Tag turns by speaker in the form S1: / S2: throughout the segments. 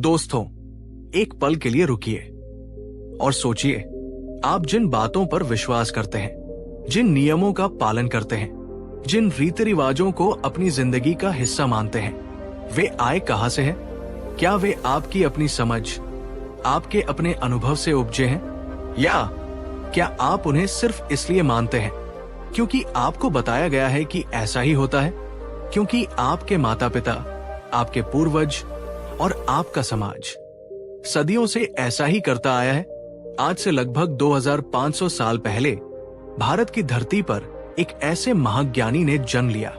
S1: दोस्तों, एक पल के लिए रुकिए और सोचिए, आप जिन बातों पर विश्वास करते हैं, जिन नियमों का पालन करते हैं, जिन रीति रिवाजों को अपनी जिंदगी का हिस्सा मानते हैं, वे आए कहां से हैं? क्या वे आपकी अपनी समझ, आपके अपने अनुभव से उपजे हैं, या क्या आप उन्हें सिर्फ इसलिए मानते हैं क्योंकि आपको बताया गया है कि ऐसा ही होता है, क्योंकि आपके माता पिता, आपके पूर्वज और आपका समाज सदियों से ऐसा ही करता आया है? आज से लगभग 2500 साल पहले भारत की धरती पर एक ऐसे महाज्ञानी ने जन्म लिया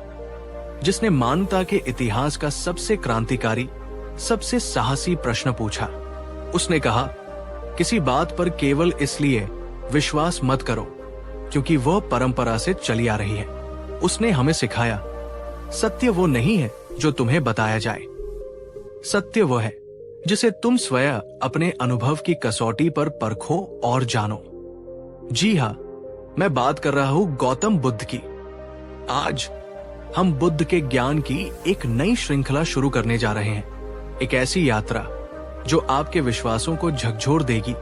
S1: जिसने मानवता के इतिहास का सबसे क्रांतिकारी, सबसे साहसी प्रश्न पूछा। उसने कहा, किसी बात पर केवल इसलिए विश्वास मत करो क्योंकि वह परंपरा से चली आ रही है। उसने हमें सिखाया, सत्य वो नहीं है जो तुम्हें बताया जाए, सत्य वो है जिसे तुम स्वयं अपने अनुभव की कसौटी पर परखो और जानो। जी हाँ, मैं बात कर रहा हूं गौतम बुद्ध की। आज हम बुद्ध के ज्ञान की एक नई श्रृंखला शुरू करने जा रहे हैं। एक ऐसी यात्रा जो आपके विश्वासों को झकझोर देगी,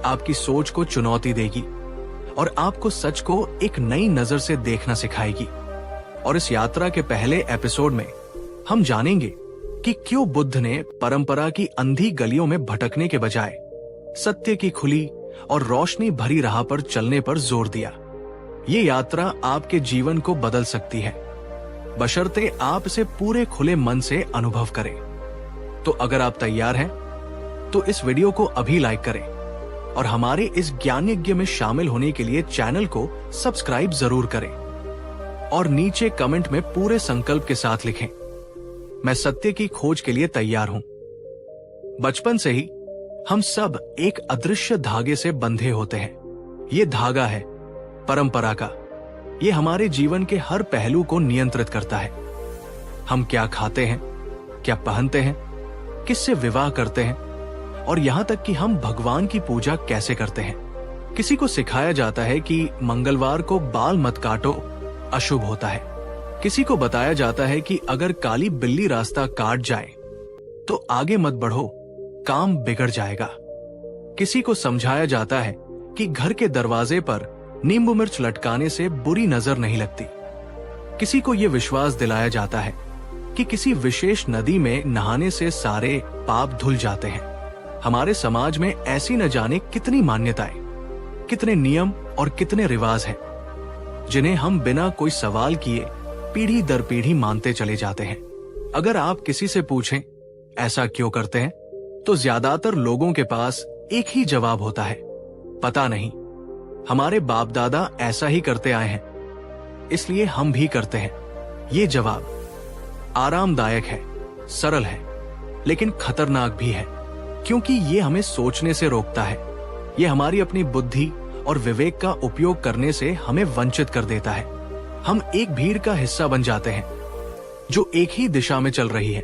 S1: आपकी सोच को चुनौती देगी और आपको सच को एक नई नजर से देखना सिखाएगी। और इस यात्रा के पहले एपिसोड में हम जानेंगे कि क्यों बुद्ध ने परंपरा की अंधी गलियों में भटकने के बजाय सत्य की खुली और रोशनी भरी राह पर चलने पर जोर दिया। ये यात्रा आपके जीवन को बदल सकती है, बशर्ते आप इसे पूरे खुले मन से अनुभव करें। तो अगर आप तैयार हैं, तो इस वीडियो को अभी लाइक करें और हमारे इस ज्ञान यज्ञ में शामिल होने के लिए चैनल को सब्सक्राइब जरूर करें और नीचे कमेंट में पूरे संकल्प के साथ लिखें, मैं सत्य की खोज के लिए तैयार हूं। बचपन से ही हम सब एक अदृश्य धागे से बंधे होते हैं। ये धागा है परंपरा का। ये हमारे जीवन के हर पहलू को नियंत्रित करता है। हम क्या खाते हैं, क्या पहनते हैं, किससे विवाह करते हैं और यहां तक कि हम भगवान की पूजा कैसे करते हैं। किसी को सिखाया जाता है कि मंगलवार को बाल मत काटो, अशुभ होता है। किसी को बताया जाता है कि अगर काली बिल्ली रास्ता काट जाए तो आगे मत बढ़ो, काम बिगड़ जाएगा। किसी को समझाया जाता है कि घर के दरवाजे पर नींबू मिर्च लटकाने से बुरी नजर नहीं लगती। किसी को यह विश्वास दिलाया जाता है कि किसी विशेष नदी में नहाने से सारे पाप धुल जाते हैं। हमारे समाज में ऐसी न जाने कितनी मान्यताएं, कितने नियम और कितने रिवाज हैं जिन्हें हम बिना कोई सवाल किए पीढ़ी दर पीढ़ी मानते चले जाते हैं। अगर आप किसी से पूछें ऐसा क्यों करते हैं, तो ज्यादातर लोगों के पास एक ही जवाब होता है, पता नहीं, हमारे बाप दादा ऐसा ही करते आए हैं, इसलिए हम भी करते हैं। ये जवाब आरामदायक है, सरल है, लेकिन खतरनाक भी है, क्योंकि ये हमें सोचने से रोकता है। ये हमारी अपनी बुद्धि और विवेक का उपयोग करने से हमें वंचित कर देता है। हम एक भीड़ का हिस्सा बन जाते हैं जो एक ही दिशा में चल रही है,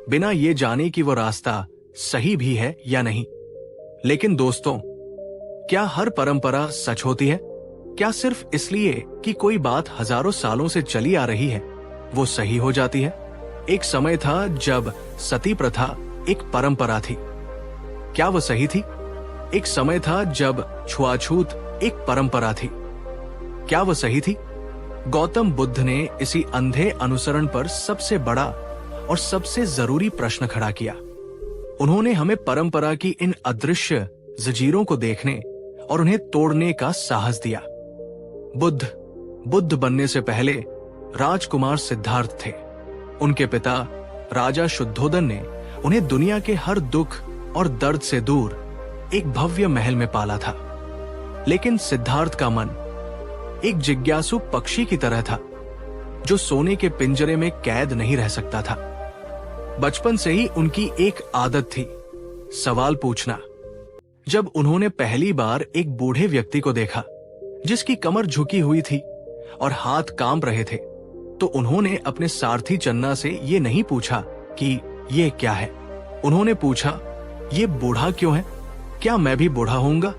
S1: बिना ये जाने कि वो रास्ता सही भी है या नहीं। लेकिन दोस्तों, क्या हर परंपरा सच होती है? क्या सिर्फ इसलिए कि कोई बात हजारों सालों से चली आ रही है, वो सही हो जाती है? एक समय था जब सती प्रथा एक परंपरा थी। क्या वो सही थी? एक समय था जब छुआछूत एक परंपरा थी। क्या वो सही थी? गौतम बुद्ध ने इसी अंधे अनुसरण पर सबसे बड़ा और सबसे जरूरी प्रश्न खड़ा किया। उन्होंने हमें परंपरा की इन अदृश्य जंजीरों को देखने और उन्हें तोड़ने का साहस दिया। बुद्ध बनने से पहले राजकुमार सिद्धार्थ थे। उनके पिता राजा शुद्धोदन ने उन्हें दुनिया के हर दुख और दर्द से दूर एक भव्य महल में पाला था। लेकिन सिद्धार्थ का मन एक जिज्ञासु पक्षी की तरह था जो सोने के पिंजरे में कैद नहीं रह सकता था। बचपन से ही उनकी एक आदत थी, सवाल पूछना। जब उन्होंने पहली बार एक बूढ़े व्यक्ति को देखा जिसकी कमर झुकी हुई थी और हाथ कांप रहे थे, तो उन्होंने अपने सारथी चन्ना से ये नहीं पूछा कि ये क्या है। उन्होंने पूछा, ये बूढ़ा क्यों है? क्या मैं भी बूढ़ा होऊंगा?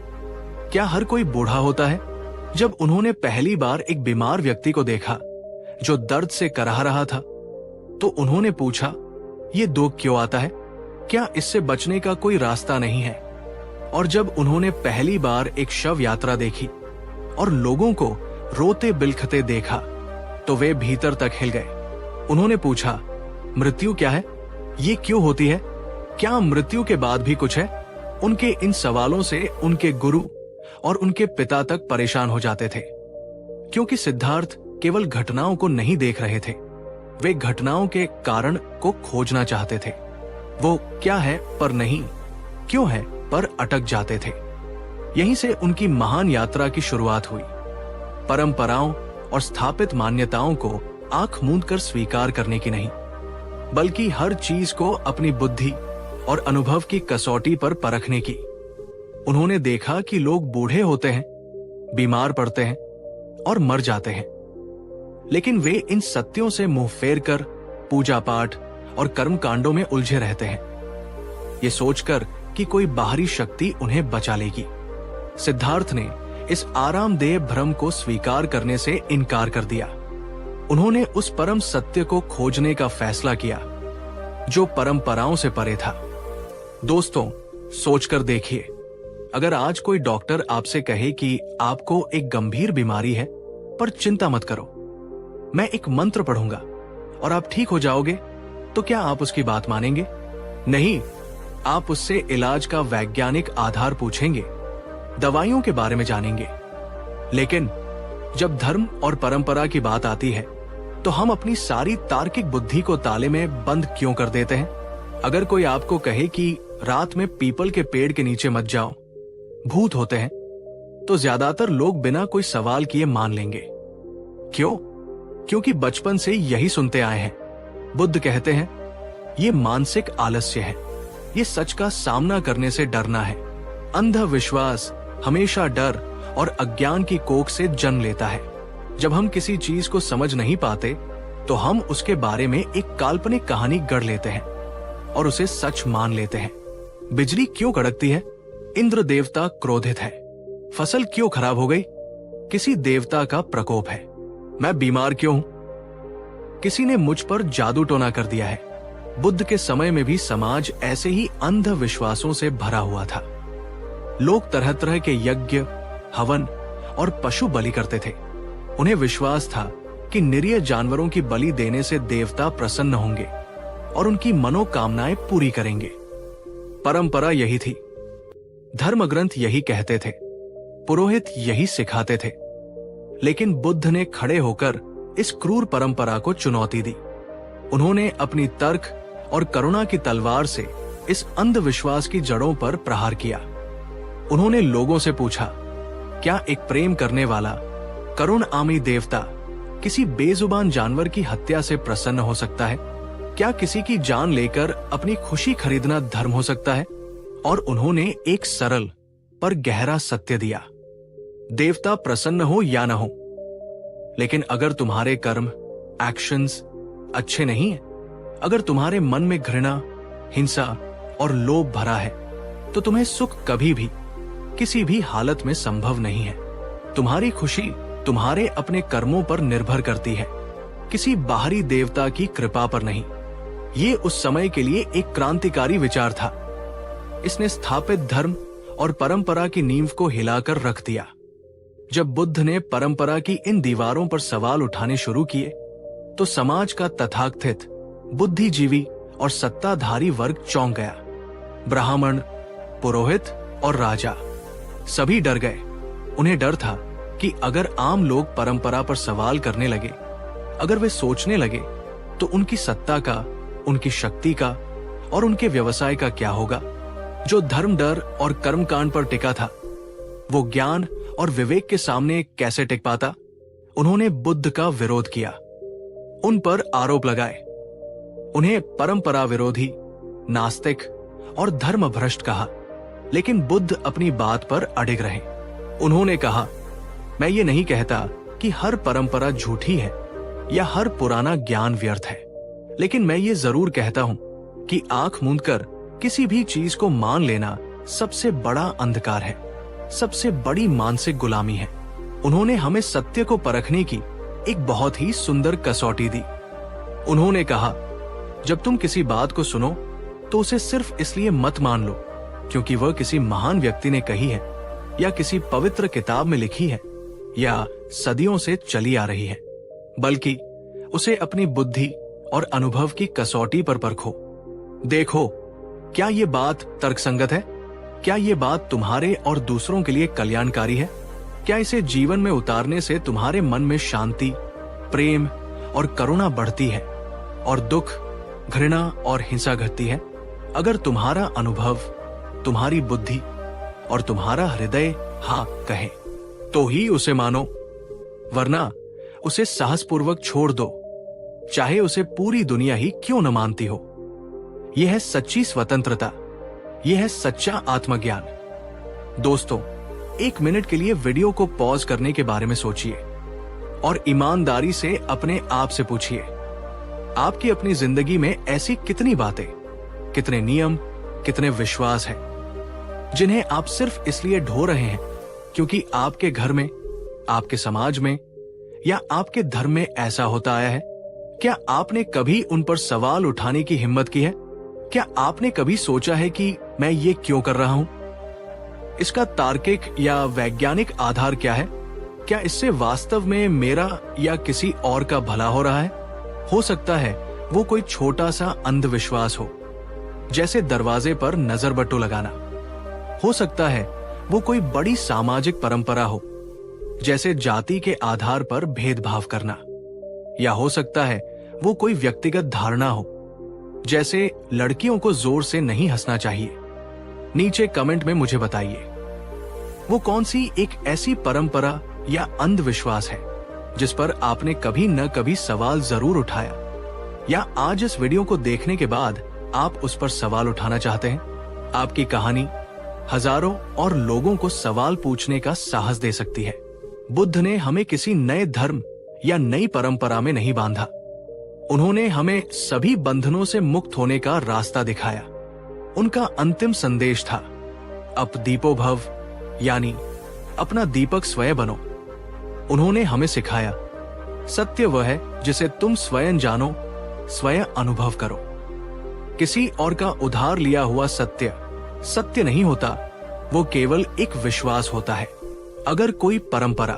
S1: क्या हर कोई बूढ़ा होता है? जब उन्होंने पहली बार एक बीमार व्यक्ति को देखा जो दर्द से कराह रहा था, तो उन्होंने पूछा, ये दुख क्यों आता है? क्या इससे बचने का कोई रास्ता नहीं है? और जब उन्होंने पहली बार एक शव यात्रा देखी और लोगों को रोते बिलखते देखा तो वे भीतर तक हिल गए। उन्होंने पूछा, मृत्यु क्या है? ये क्यों होती है? क्या मृत्यु के बाद भी कुछ है? उनके इन सवालों से उनके गुरु और उनके पिता तक परेशान हो जाते थे, क्योंकि सिद्धार्थ केवल घटनाओं को नहीं देख रहे थे, वे घटनाओं के कारण को खोजना चाहते थे। वो क्या है पर नहीं, क्यों है पर अटक जाते थे। यहीं से उनकी महान यात्रा की शुरुआत हुई। परंपराओं और स्थापित मान्यताओं को आंख मूंद कर स्वीकार करने की नहीं, बल्कि हर चीज को अपनी बुद्धि और अनुभव की कसौटी पर परखने की। उन्होंने देखा कि लोग बूढ़े होते हैं, बीमार पड़ते हैं और मर जाते हैं, लेकिन वे इन सत्यों से मुंह फेर कर पूजा पाठ और कर्म कांडों में उलझे रहते हैं, ये सोचकर कि कोई बाहरी शक्ति उन्हें बचा लेगी। सिद्धार्थ ने इस आरामदेह भ्रम को स्वीकार करने से इनकार कर दिया। उन्होंने उस परम सत्य को खोजने का फैसला किया जो परंपराओं से परे था। दोस्तों, सोचकर देखिए, अगर आज कोई डॉक्टर आपसे कहे कि आपको एक गंभीर बीमारी है, पर चिंता मत करो, मैं एक मंत्र पढ़ूंगा और आप ठीक हो जाओगे, तो क्या आप उसकी बात मानेंगे? नहीं, आप उससे इलाज का वैज्ञानिक आधार पूछेंगे, दवाइयों के बारे में जानेंगे। लेकिन जब धर्म और परंपरा की बात आती है, तो हम अपनी सारी तार्किक बुद्धि को ताले में बंद क्यों कर देते हैं? अगर कोई आपको कहे कि रात में पीपल के पेड़ के नीचे मत जाओ, भूत होते हैं, तो ज्यादातर लोग बिना कोई सवाल किए मान लेंगे। क्यों? क्योंकि बचपन से यही सुनते आए हैं। बुद्ध कहते हैं, ये मानसिक आलस्य है, ये सच का सामना करने से डरना है। अंधविश्वास हमेशा डर और अज्ञान की कोख से जन्म लेता है। जब हम किसी चीज को समझ नहीं पाते, तो हम उसके बारे में एक काल्पनिक कहानी गढ़ लेते हैं और उसे सच मान लेते हैं। बिजली क्यों कड़कती है? इंद्र देवता क्रोधित है। फसल क्यों खराब हो गई? किसी देवता का प्रकोप है। मैं बीमार क्यों हूं? किसी ने मुझ पर जादू टोना कर दिया है। बुद्ध के समय में भी समाज ऐसे ही अंधविश्वासों से भरा हुआ था। लोग तरह तरह के यज्ञ, हवन और पशु बलि करते थे। उन्हें विश्वास था कि निरीह जानवरों की बलि देने से देवता प्रसन्न होंगे और उनकी मनोकामनाएं पूरी करेंगे। परंपरा यही थी, धर्म ग्रंथ यही कहते थे, पुरोहित यही सिखाते थे। लेकिन बुद्ध ने खड़े होकर इस क्रूर परंपरा को चुनौती दी। उन्होंने अपनी तर्क और करुणा की तलवार से इस अंधविश्वास की जड़ों पर प्रहार किया। उन्होंने लोगों से पूछा, क्या एक प्रेम करने वाला करुण आमी देवता किसी बेजुबान जानवर की हत्या से प्रसन्न हो सकता है? क्या किसी की जान लेकर अपनी खुशी खरीदना धर्म हो सकता है? और उन्होंने एक सरल पर गहरा सत्य दिया, देवता प्रसन्न हो या न हो, लेकिन अगर तुम्हारे कर्म, एक्शंस अच्छे नहीं है, अगर तुम्हारे मन में घृणा, हिंसा और लोभ भरा है, तो तुम्हें सुख कभी भी किसी भी हालत में संभव नहीं है। तुम्हारी खुशी तुम्हारे अपने कर्मों पर निर्भर करती है, किसी बाहरी देवता की कृपा पर नहीं। ये उस समय के लिए एक क्रांतिकारी विचार था। इसने स्थापित धर्म और परंपरा की नींव को हिलाकर रख दिया। जब बुद्ध ने परंपरा की इन दीवारों पर सवाल उठाने शुरू किए, तो समाज का तथाकथित बुद्धिजीवी और सत्ताधारी वर्ग चौंक गया। ब्राह्मण, पुरोहित और राजा सभी डर गए। उन्हें डर था कि अगर आम लोग परंपरा पर सवाल करने लगे, अगर वे सोचने लगे, तो उनकी सत्ता का, उनकी शक्ति का और उनके व्यवसाय का क्या होगा? जो धर्म, डर और कर्मकांड पर टिका था, वो ज्ञान और विवेक के सामने कैसे टिक पाता? उन्होंने बुद्ध का विरोध किया, उन पर आरोप लगाए, उन्हें परंपरा विरोधी, नास्तिक और धर्मभ्रष्ट कहा। लेकिन बुद्ध अपनी बात पर अडिग रहे। उन्होंने कहा, मैं ये नहीं कहता कि हर परंपरा झूठी है या हर पुराना ज्ञान व्यर्थ है, लेकिन मैं ये जरूर कहता हूं कि आंख मूंदकर किसी भी चीज को मान लेना सबसे बड़ा अंधकार है, सबसे बड़ी मानसिक गुलामी है। उन्होंने हमें सत्य को परखने की एक बहुत ही सुंदर कसौटी दी। उन्होंने कहा, जब तुम किसी बात को सुनो, तो तो उसे सिर्फ इसलिए मत मान लो क्योंकि वह किसी महान व्यक्ति ने कही है या किसी पवित्र किताब में लिखी है या सदियों से चली आ रही है, बल्कि उसे अपनी बुद्धि और अनुभव की कसौटी पर परखो। देखो, क्या ये बात तर्कसंगत है? क्या ये बात तुम्हारे और दूसरों के लिए कल्याणकारी है? क्या इसे जीवन में उतारने से तुम्हारे मन में शांति, प्रेम और करुणा बढ़ती है और दुख, घृणा और हिंसा घटती है? अगर तुम्हारा अनुभव, तुम्हारी बुद्धि और तुम्हारा हृदय हाँ कहे तो ही उसे मानो, वरना उसे साहसपूर्वक छोड़ दो, चाहे उसे पूरी दुनिया ही क्यों न मानती हो। यह है सच्ची स्वतंत्रता, यह है सच्चा आत्मज्ञान। दोस्तों, 1 मिनट के लिए वीडियो को पॉज करने के बारे में सोचिए और ईमानदारी से अपने आप से पूछिए, आपकी अपनी जिंदगी में ऐसी कितनी बातें, कितने नियम, कितने विश्वास हैं जिन्हें आप सिर्फ इसलिए ढो रहे हैं क्योंकि आपके घर में, आपके समाज में या आपके धर्म में ऐसा होता आया है? क्या आपने कभी उन पर सवाल उठाने की हिम्मत की है? क्या आपने कभी सोचा है कि मैं ये क्यों कर रहा हूं? इसका तार्किक या वैज्ञानिक आधार क्या है? क्या इससे वास्तव में मेरा या किसी और का भला हो रहा है? हो सकता है वो कोई छोटा सा अंधविश्वास हो, जैसे दरवाजे पर नजर बट्टू लगाना। हो सकता है वो कोई बड़ी सामाजिक परंपरा हो, जैसे जाति के आधार पर भेदभाव करना। या हो सकता है वो कोई व्यक्तिगत धारणा हो, जैसे लड़कियों को जोर से नहीं हंसना चाहिए। नीचे कमेंट में मुझे बताइए, वो कौन सी एक ऐसी परंपरा या अंधविश्वास है जिस पर आपने कभी न कभी सवाल जरूर उठाया, या आज इस वीडियो को देखने के बाद आप उस पर सवाल उठाना चाहते हैं? आपकी कहानी हजारों और लोगों को सवाल पूछने का साहस दे सकती है। बुद्ध ने हमें किसी नए धर्म या नई परंपरा में नहीं बांधा। उन्होंने हमें सभी बंधनों से मुक्त होने का रास्ता दिखाया। उनका अंतिम संदेश था, अप दीपो भव, यानी अपना दीपक स्वयं बनो। उन्होंने हमें सिखाया, सत्य वह है जिसे तुम स्वयं जानो, स्वयं अनुभव करो। किसी और का उधार लिया हुआ सत्य सत्य नहीं होता, वो केवल एक विश्वास होता है। अगर कोई परंपरा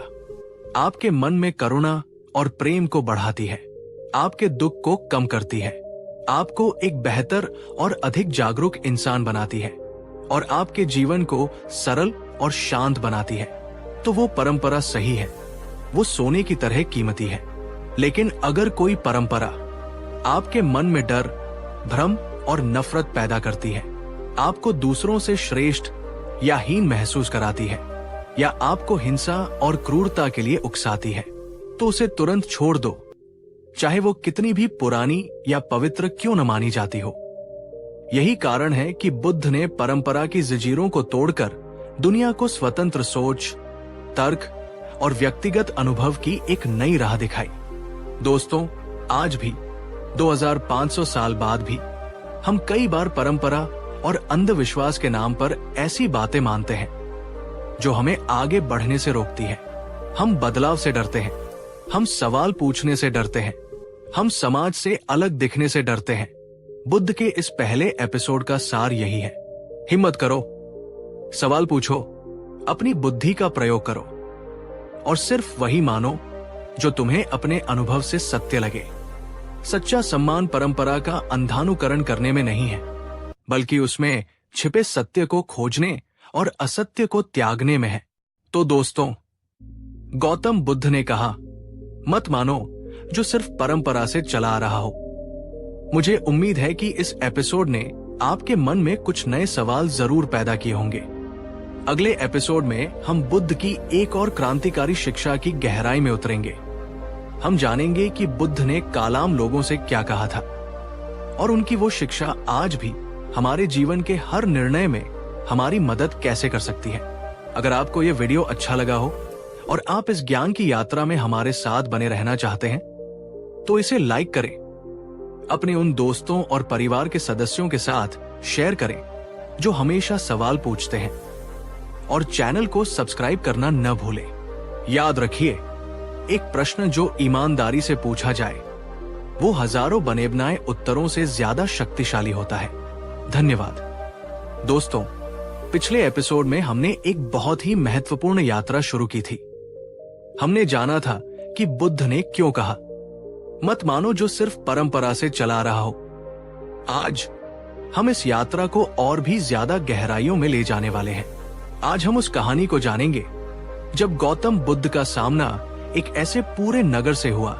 S1: आपके मन में करुणा और प्रेम को बढ़ाती है, आपके दुख को कम करती है, आपको एक बेहतर और अधिक जागरूक इंसान बनाती है और आपके जीवन को सरल और शांत बनाती है, तो वो परंपरा सही है, वो सोने की तरह कीमती है। लेकिन अगर कोई परंपरा आपके मन में डर, भ्रम और नफरत पैदा करती है, आपको दूसरों से श्रेष्ठ या हीन महसूस कराती है, या आपको हिंसा और क्रूरता के लिए उकसाती है, तो उसे तुरंत छोड़ दो, चाहे वो कितनी भी पुरानी या पवित्र क्यों न मानी जाती हो। यही कारण है कि बुद्ध ने परंपरा की जंजीरों को तोड़कर दुनिया को स्वतंत्र सोच, तर्क और व्यक्तिगत अनुभव की एक नई राह दिखाई। दोस्तों, आज भी 2500 साल बाद भी हम कई बार परंपरा और अंधविश्वास के नाम पर ऐसी बातें मानते हैं जो हमें आगे बढ़ने से रोकती है। हम बदलाव से डरते हैं, हम सवाल पूछने से डरते हैं, हम समाज से अलग दिखने से डरते हैं। बुद्ध के इस पहले एपिसोड का सार यही है, हिम्मत करो, सवाल पूछो, अपनी बुद्धि का प्रयोग करो और सिर्फ वही मानो जो तुम्हें अपने अनुभव से सत्य लगे। सच्चा सम्मान परंपरा का अंधानुकरण करने में नहीं है, बल्कि उसमें छिपे सत्य को खोजने और असत्य को त्यागने में है। तो दोस्तों, गौतम बुद्ध ने कहा, मत मानो जो सिर्फ परंपरा से चला आ रहा हो। मुझे उम्मीद है कि इस एपिसोड ने आपके मन में कुछ नए सवाल जरूर पैदा किए होंगे। अगले एपिसोड में हम बुद्ध की एक और क्रांतिकारी शिक्षा की गहराई में उतरेंगे। हम जानेंगे कि बुद्ध ने कालाम लोगों से क्या कहा था और उनकी वो शिक्षा आज भी हमारे जीवन के हर निर्णय में हमारी मदद कैसे कर सकती है। अगर आपको ये वीडियो अच्छा लगा हो और आप इस ज्ञान की यात्रा में हमारे साथ बने रहना चाहते हैं, तो इसे लाइक करें, अपने उन दोस्तों और परिवार के सदस्यों के साथ शेयर करें जो हमेशा सवाल पूछते हैं, और चैनल को सब्सक्राइब करना न भूलें। याद रखिए, एक प्रश्न जो ईमानदारी से पूछा जाए वो हजारों बने बनाए उत्तरों से ज्यादा शक्तिशाली होता है। धन्यवाद। दोस्तों, पिछले एपिसोड में हमने एक बहुत ही महत्वपूर्ण यात्रा शुरू की थी। हमने जाना था कि बुद्ध ने क्यों कहा, मत मानो जो सिर्फ परंपरा से चला रहा हो। आज हम इस यात्रा को और भी ज्यादा गहराइयों में ले जाने वाले हैं। आज हम उस कहानी को जानेंगे जब गौतम बुद्ध का सामना एक ऐसे पूरे नगर से हुआ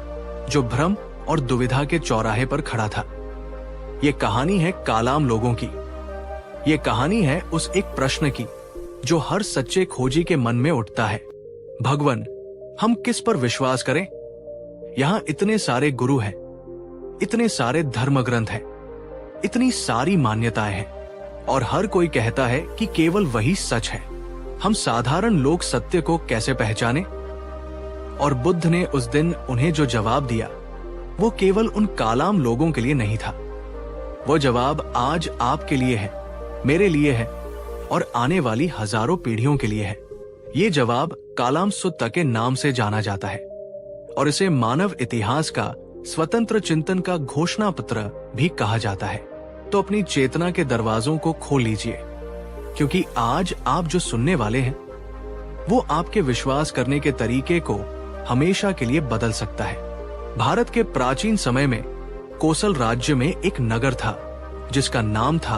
S1: जो भ्रम और दुविधा के चौराहे पर खड़ा था। ये कहानी है कालाम लोगों की। ये कहानी है उस एक प्रश्न की जो हर सच्चे खोजी के मन में उठता है, भगवान, हम किस पर विश्वास करें? यहाँ इतने सारे गुरु हैं, इतने सारे धर्म ग्रंथ हैं, इतनी सारी मान्यताएं हैं और हर कोई कहता है कि केवल वही सच है। हम साधारण लोग सत्य को कैसे पहचाने? और बुद्ध ने उस दिन उन्हें जो जवाब दिया वो केवल उन कालाम लोगों के लिए नहीं था। वो जवाब आज आपके लिए है, मेरे लिए है और आने वाली हजारों पीढ़ियों के लिए है। ये जवाब कालाम सुत्ता के नाम से जाना जाता है और इसे मानव इतिहास का स्वतंत्र चिंतन का घोषणा पत्र भी कहा जाता है। तो अपनी चेतना के दरवाजों को खोल लीजिए, क्योंकि आज आप जो सुनने वाले हैं वो आपके विश्वास करने के तरीके को हमेशा के लिए बदल सकता है। भारत के प्राचीन समय में कोसल राज्य में एक नगर था जिसका नाम था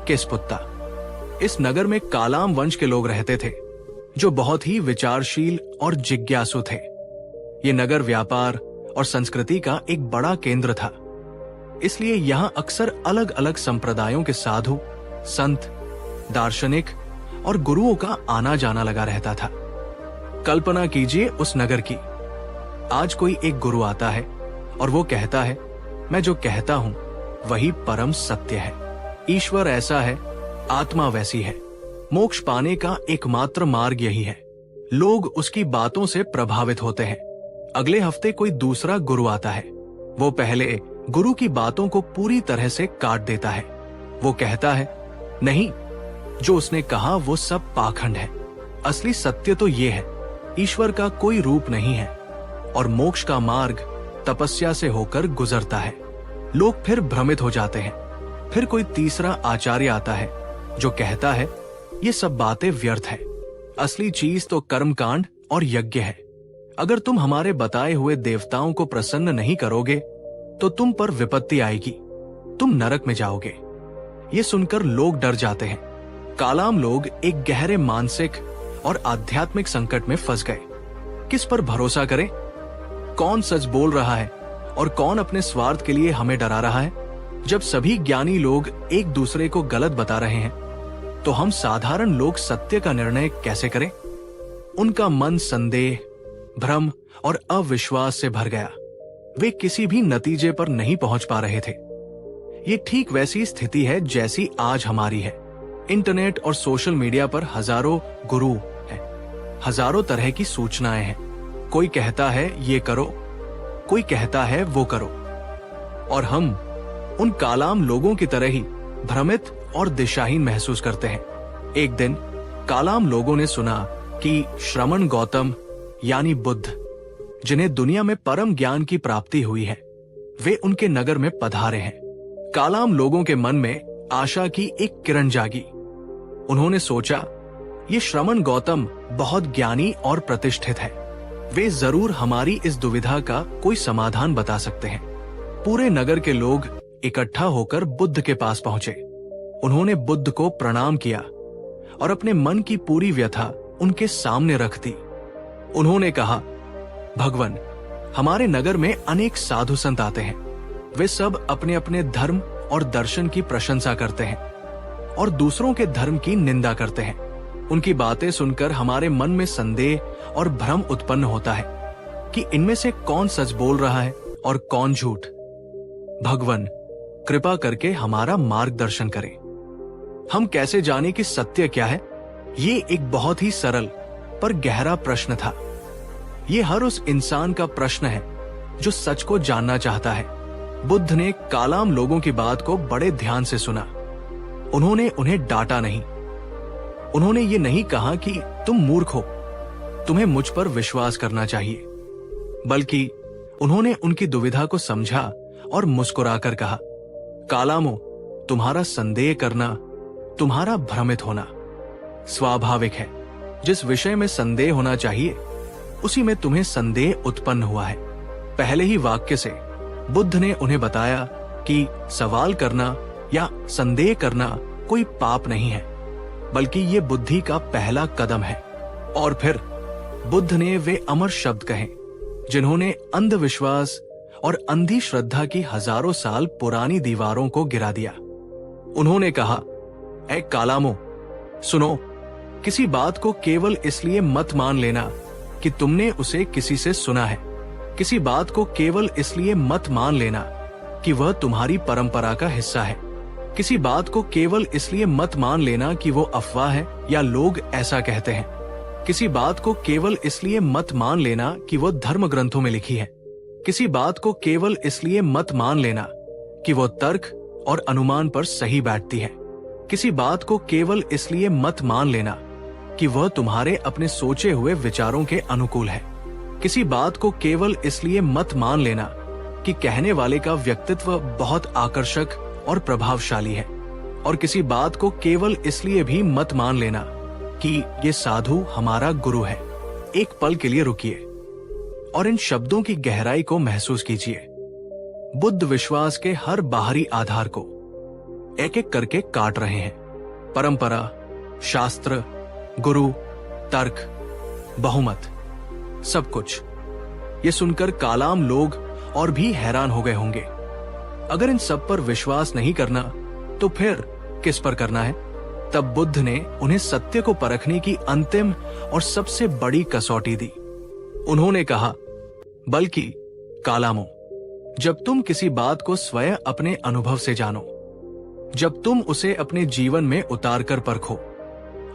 S1: केसपुत्ता। इस नगर में कालाम वंश के लोग रहते थे जो बहुत ही विचारशील और जिज्ञासु थे। ये नगर व्यापार और संस्कृति का एक बड़ा केंद्र था, इसलिए यहाँ अक्सर अलग अलग संप्रदायों के साधु, संत, दार्शनिक और गुरुओं का आना जाना लगा रहता था। कल्पना कीजिए उस नगर की। आज कोई एक गुरु आता है और वो कहता है, मैं जो कहता हूं वही परम सत्य है। ईश्वर ऐसा है, आत्मा वैसी है, मोक्ष पाने का एकमात्र मार्ग यही है। लोग उसकी बातों से प्रभावित होते हैं। अगले हफ्ते कोई दूसरा गुरु आता है। वो पहले गुरु की बातों को पूरी तरह से काट देता है। वो कहता है, नहीं, जो उसने कहा वो सब पाखंड है। असली सत्य तो ये है, ईश्वर का कोई रूप नहीं है और मोक्ष का मार्ग तपस्या से होकर गुजरता है। लोग फिर भ्रमित हो जाते हैं। फिर कोई तीसरा आचार्य आता है जो कहता है, ये सब बातें व्यर्थ है, असली चीज तो कर्मकांड और यज्ञ है। अगर तुम हमारे बताए हुए देवताओं को प्रसन्न नहीं करोगे तो तुम पर विपत्ति आएगी, तुम नरक में जाओगे। ये सुनकर लोग डर जाते हैं। कालाम लोग एक गहरे मानसिक और आध्यात्मिक संकट में फंस गए। किस पर भरोसा करें? कौन सच बोल रहा है और कौन अपने स्वार्थ के लिए हमें डरा रहा है? जब सभी ज्ञानी लोग एक दूसरे को गलत बता रहे हैं तो हम साधारण लोग सत्य का निर्णय कैसे करें? उनका मन संदेह, भ्रम और अविश्वास से भर गया। वे किसी भी नतीजे पर नहीं पहुंच पा रहे थे। ये ठीक वैसी स्थिति है जैसी आज हमारी है। इंटरनेट और सोशल मीडिया पर हजारों गुरु हैं, हजारों तरह की सूचनाएं हैं। कोई कहता है ये करो, कोई कहता है वो करो, और हम उन कालाम लोगों की तरह ही भ्रमित और दिशाहीन महसूस करते हैं। एक दिन कालाम लोगों ने सुना कि श्रमण गौतम यानी बुद्ध, जिन्हें दुनिया में परम ज्ञान की प्राप्ति हुई है, वे उनके नगर में पधारे हैं। कालाम लोगों के मन में आशा की एक किरण जागी। उन्होंने सोचा, ये श्रमण गौतम बहुत ज्ञानी और प्रतिष्ठित है, वे जरूर हमारी इस दुविधा का कोई समाधान बता सकते हैं। पूरे नगर के लोग इकट्ठा होकर बुद्ध के पास पहुंचे। उन्होंने बुद्ध को प्रणाम किया और अपने मन की पूरी व्यथा उनके सामने रख दी। उन्होंने कहा, भगवान, हमारे नगर में अनेक साधु संत आते हैं। वे सब अपने अपने धर्म और दर्शन की प्रशंसा करते हैं और दूसरों के धर्म की निंदा करते हैं। उनकी बातें सुनकर हमारे मन में संदेह और भ्रम उत्पन्न होता है कि इनमें से कौन सच बोल रहा है और कौन झूठ। भगवान, कृपा करके हमारा मार्गदर्शन करें। हम कैसे जाने कि सत्य क्या है? ये एक बहुत ही सरल पर गहरा प्रश्न था। ये हर उस इंसान का प्रश्न है जो सच को जानना चाहता है। बुद्ध ने कालाम लोगों की बात को बड़े ध्यान से सुना। उन्होंने उन्हें डांटा नहीं। उन्होंने ये नहीं कहा कि तुम मूर्ख हो, तुम्हें मुझ पर विश्वास करना चाहिए, बल्कि उन्होंने उनकी दुविधा को समझा और मुस्कुराकर कहा, कालामो, तुम्हारा संदेह करना, तुम्हारा भ्रमित होना स्वाभाविक है। जिस विषय में संदेह होना चाहिए उसी में तुम्हें संदेह उत्पन्न हुआ है। पहले ही वाक्य से बुद्ध ने उन्हें बताया कि सवाल करना या संदेह करना कोई पाप नहीं है, बल्कि ये बुद्धि का पहला कदम है। और फिर बुद्ध ने वे अमर शब्द कहे जिन्होंने अंधविश्वास और अंधी श्रद्धा की हजारों साल पुरानी दीवारों को गिरा दिया। उन्होंने कहा, ऐ कालामो, सुनो, किसी बात को केवल इसलिए मत मान लेना कि तुमने उसे किसी से सुना है। किसी बात को केवल इसलिए मत मान लेना कि वह तुम्हारी परंपरा का हिस्सा है। किसी बात को केवल इसलिए मत मान लेना कि वो अफवाह है या लोग ऐसा कहते हैं। किसी बात को केवल इसलिए मत मान लेना कि वो धर्म ग्रंथों में लिखी है। किसी बात को केवल इसलिए मत मान लेना कि वो तर्क और अनुमान पर सही बैठती है। किसी बात को केवल इसलिए मत मान लेना कि वह तुम्हारे अपने सोचे हुए विचारों के अनुकूल है। किसी बात को केवल इसलिए मत मान लेना कि कहने वाले का व्यक्तित्व बहुत आकर्षक और प्रभावशाली है। और किसी बात को केवल इसलिए भी मत मान लेना कि ये साधु हमारा गुरु है। एक पल के लिए रुकिए और इन शब्दों की गहराई को महसूस कीजिए। बुद्ध विश्वास के हर बाहरी आधार को एक एक करके काट रहे हैं। परंपरा, शास्त्र, गुरु, तर्क, बहुमत, सब कुछ। ये सुनकर कालाम लोग और भी हैरान हो गए होंगे। अगर इन सब पर विश्वास नहीं करना तो फिर किस पर करना है? तब बुद्ध ने उन्हें सत्य को परखने की अंतिम और सबसे बड़ी कसौटी दी। उन्होंने कहा, बल्कि कालामो, जब तुम किसी बात को स्वयं अपने अनुभव से जानो, जब तुम उसे अपने जीवन में उतार कर परखो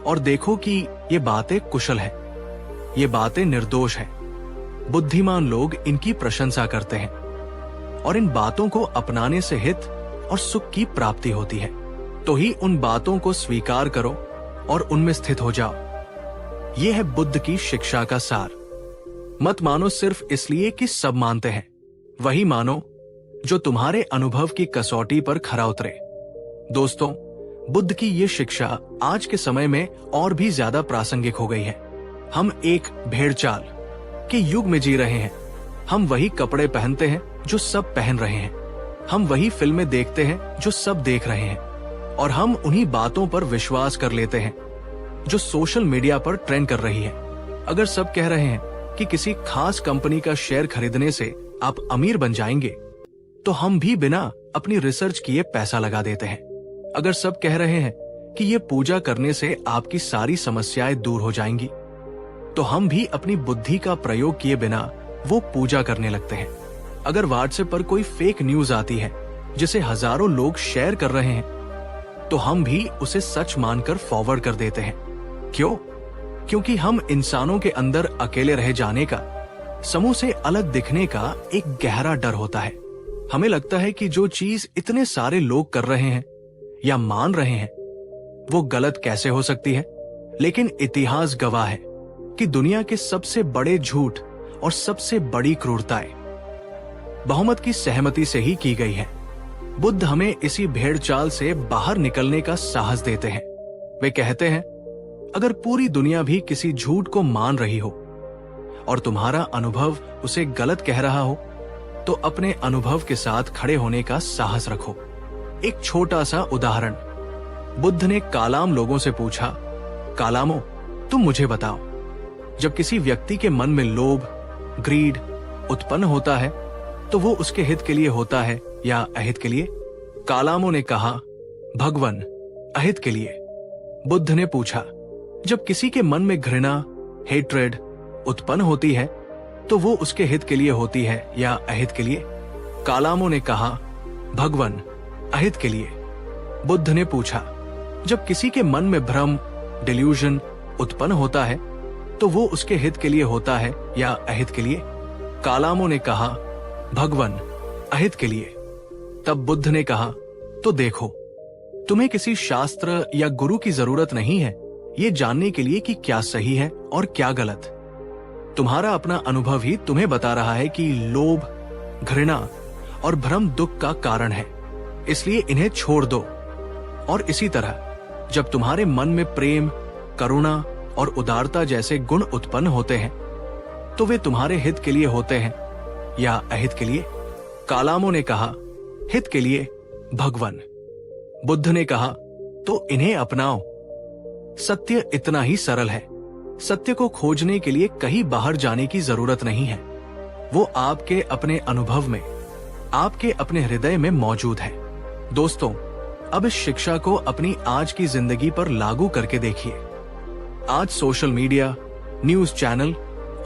S1: और देखो कि ये बातें कुशल है, ये बातें निर्दोष है, बुद्धिमान लोग इनकी प्रशंसा करते हैं और इन बातों को अपनाने से हित और सुख की प्राप्ति होती है, तो ही उन बातों को स्वीकार करो और उनमें स्थित हो जाओ। यह है बुद्ध की शिक्षा का सार। मत मानो सिर्फ इसलिए कि सब मानते हैं, वही मानो जो तुम्हारे अनुभव की कसौटी पर खरा उतरे। दोस्तों, बुद्ध की ये शिक्षा आज के समय में और भी ज्यादा प्रासंगिक हो गई है। हम एक भेड़चाल के युग में जी रहे हैं। हम वही कपड़े पहनते हैं जो सब पहन रहे हैं। हम वही फिल्में देखते हैं जो सब देख रहे हैं और हम उन्हीं बातों पर विश्वास कर लेते हैं जो सोशल मीडिया पर ट्रेंड कर रही है। अगर सब कह रहे हैं कि किसी खास कंपनी का शेयर खरीदने से आप अमीर बन जाएंगे, तो हम भी बिना अपनी रिसर्च किए पैसा लगा देते हैं। अगर सब कह रहे हैं कि ये पूजा करने से आपकी सारी समस्याएं दूर हो जाएंगी, तो हम भी अपनी बुद्धि का प्रयोग किए बिना वो पूजा करने लगते हैं। अगर व्हाट्सएप पर कोई फेक न्यूज आती है जिसे हजारों लोग शेयर कर रहे हैं, तो हम भी उसे सच मानकर फॉरवर्ड कर देते हैं। क्यों? क्योंकि हम इंसानों के अंदर अकेले रह जाने का, समूह से अलग दिखने का एक गहरा डर होता है। हमें लगता है कि जो चीज इतने सारे लोग कर रहे हैं या मान रहे हैं, वो गलत कैसे हो सकती है। लेकिन इतिहास गवाह है कि दुनिया के सबसे बड़े झूठ और सबसे बड़ी क्रूरताएं बहुमत की सहमति से ही की गई है। बुद्ध हमें इसी भेड़चाल से बाहर निकलने का साहस देते हैं। वे कहते हैं, अगर पूरी दुनिया भी किसी झूठ को मान रही हो और तुम्हारा अनुभव उसे गलत कह रहा हो, तो अपने अनुभव के साथ खड़े होने का साहस रखो। एक छोटा सा उदाहरण। बुद्ध ने कालाम लोगों से पूछा, कालामो, तुम मुझे बताओ, जब किसी व्यक्ति के मन में लोभ, ग्रीड उत्पन्न होता है, तो वो उसके हित के लिए होता है या अहित के लिए? कालामों ने कहा, भगवन, अहित के लिए। बुद्ध ने पूछा, जब किसी के मन में घृणा, हेट्रेड उत्पन्न होती है, तो वो उसके हित के लिए होती है या अहित के लिए? कालामों ने कहा, भगवन, अहित के लिए। बुद्ध ने पूछा, जब किसी के मन में भ्रम, डिल्यूजन उत्पन्न होता है, तो वो उसके हित के लिए होता है या अहित के लिए? कालामों ने कहा, भगवन, अहित के लिए। तब बुद्ध ने कहा, तो देखो, तुम्हें किसी शास्त्र या गुरु की जरूरत नहीं है ये जानने के लिए कि क्या सही है और क्या गलत। तुम्हारा अपना अनुभव ही तुम्हें बता रहा है कि लोभ, घृणा और भ्रम दुख का कारण है। इसलिए इन्हें छोड़ दो और इसी तरह जब तुम्हारे मन में प्रेम, करुणा और उदारता जैसे गुण उत्पन्न होते हैं तो वे तुम्हारे हित के लिए होते हैं या अहित के लिए। कालामों ने कहा, हित के लिए भगवन। बुद्ध ने कहा, तो इन्हें अपनाओ। सत्य इतना ही सरल है। सत्य को खोजने के लिए कहीं बाहर जाने की जरूरत नहीं है। वो आपके अपने अनुभव में, आपके अपने हृदय में मौजूद है। दोस्तों, अब इस शिक्षा को अपनी आज की जिंदगी पर लागू करके देखिए। आज सोशल मीडिया, न्यूज चैनल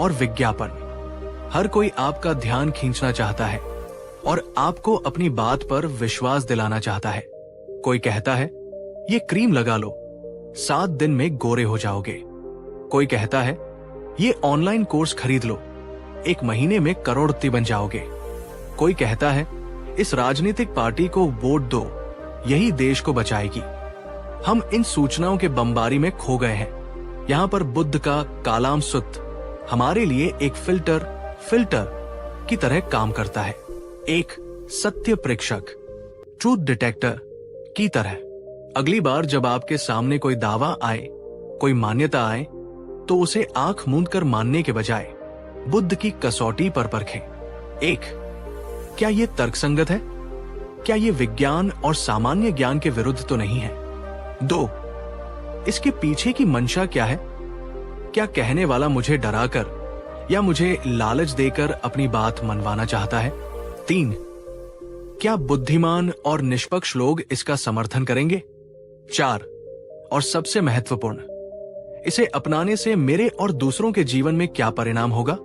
S1: और विज्ञापन, हर कोई आपका ध्यान खींचना चाहता है और आपको अपनी बात पर विश्वास दिलाना चाहता है। कोई कहता है, ये क्रीम लगा लो, 7 दिन में गोरे हो जाओगे। कोई कहता है, ये ऑनलाइन कोर्स खरीद लो, 1 महीने में करोड़पति बन जाओगे। कोई कहता है, इस राजनीतिक पार्टी को वोट दो, यही देश को बचाएगी। हम इन सूचनाओं के बमबारी में खो गए हैं। यहाँ पर बुद्ध का कालाम सुत्त हमारे लिए एक फिल्टर की तरह काम करता है, एक सत्य प्रेक्षक, ट्रूथ डिटेक्टर की तरह। अगली बार जब आपके सामने कोई दावा आए, कोई मान्यता आए, तो उसे आंख मूंद कर मानने के बजाय बुद्ध की कसौटी पर परखें। 1. क्या ये तर्कसंगत है? क्या ये विज्ञान और सामान्य ज्ञान के विरुद्ध तो नहीं है? 2. इसके पीछे की मंशा क्या है? क्या कहने वाला मुझे डराकर या मुझे लालच देकर अपनी बात मनवाना चाहता है? 3. क्या बुद्धिमान और निष्पक्ष लोग इसका समर्थन करेंगे? 4. और सबसे महत्वपूर्ण, इसे अपनाने से मेरे और दूसरों के जीवन में क्या परिणाम होगा?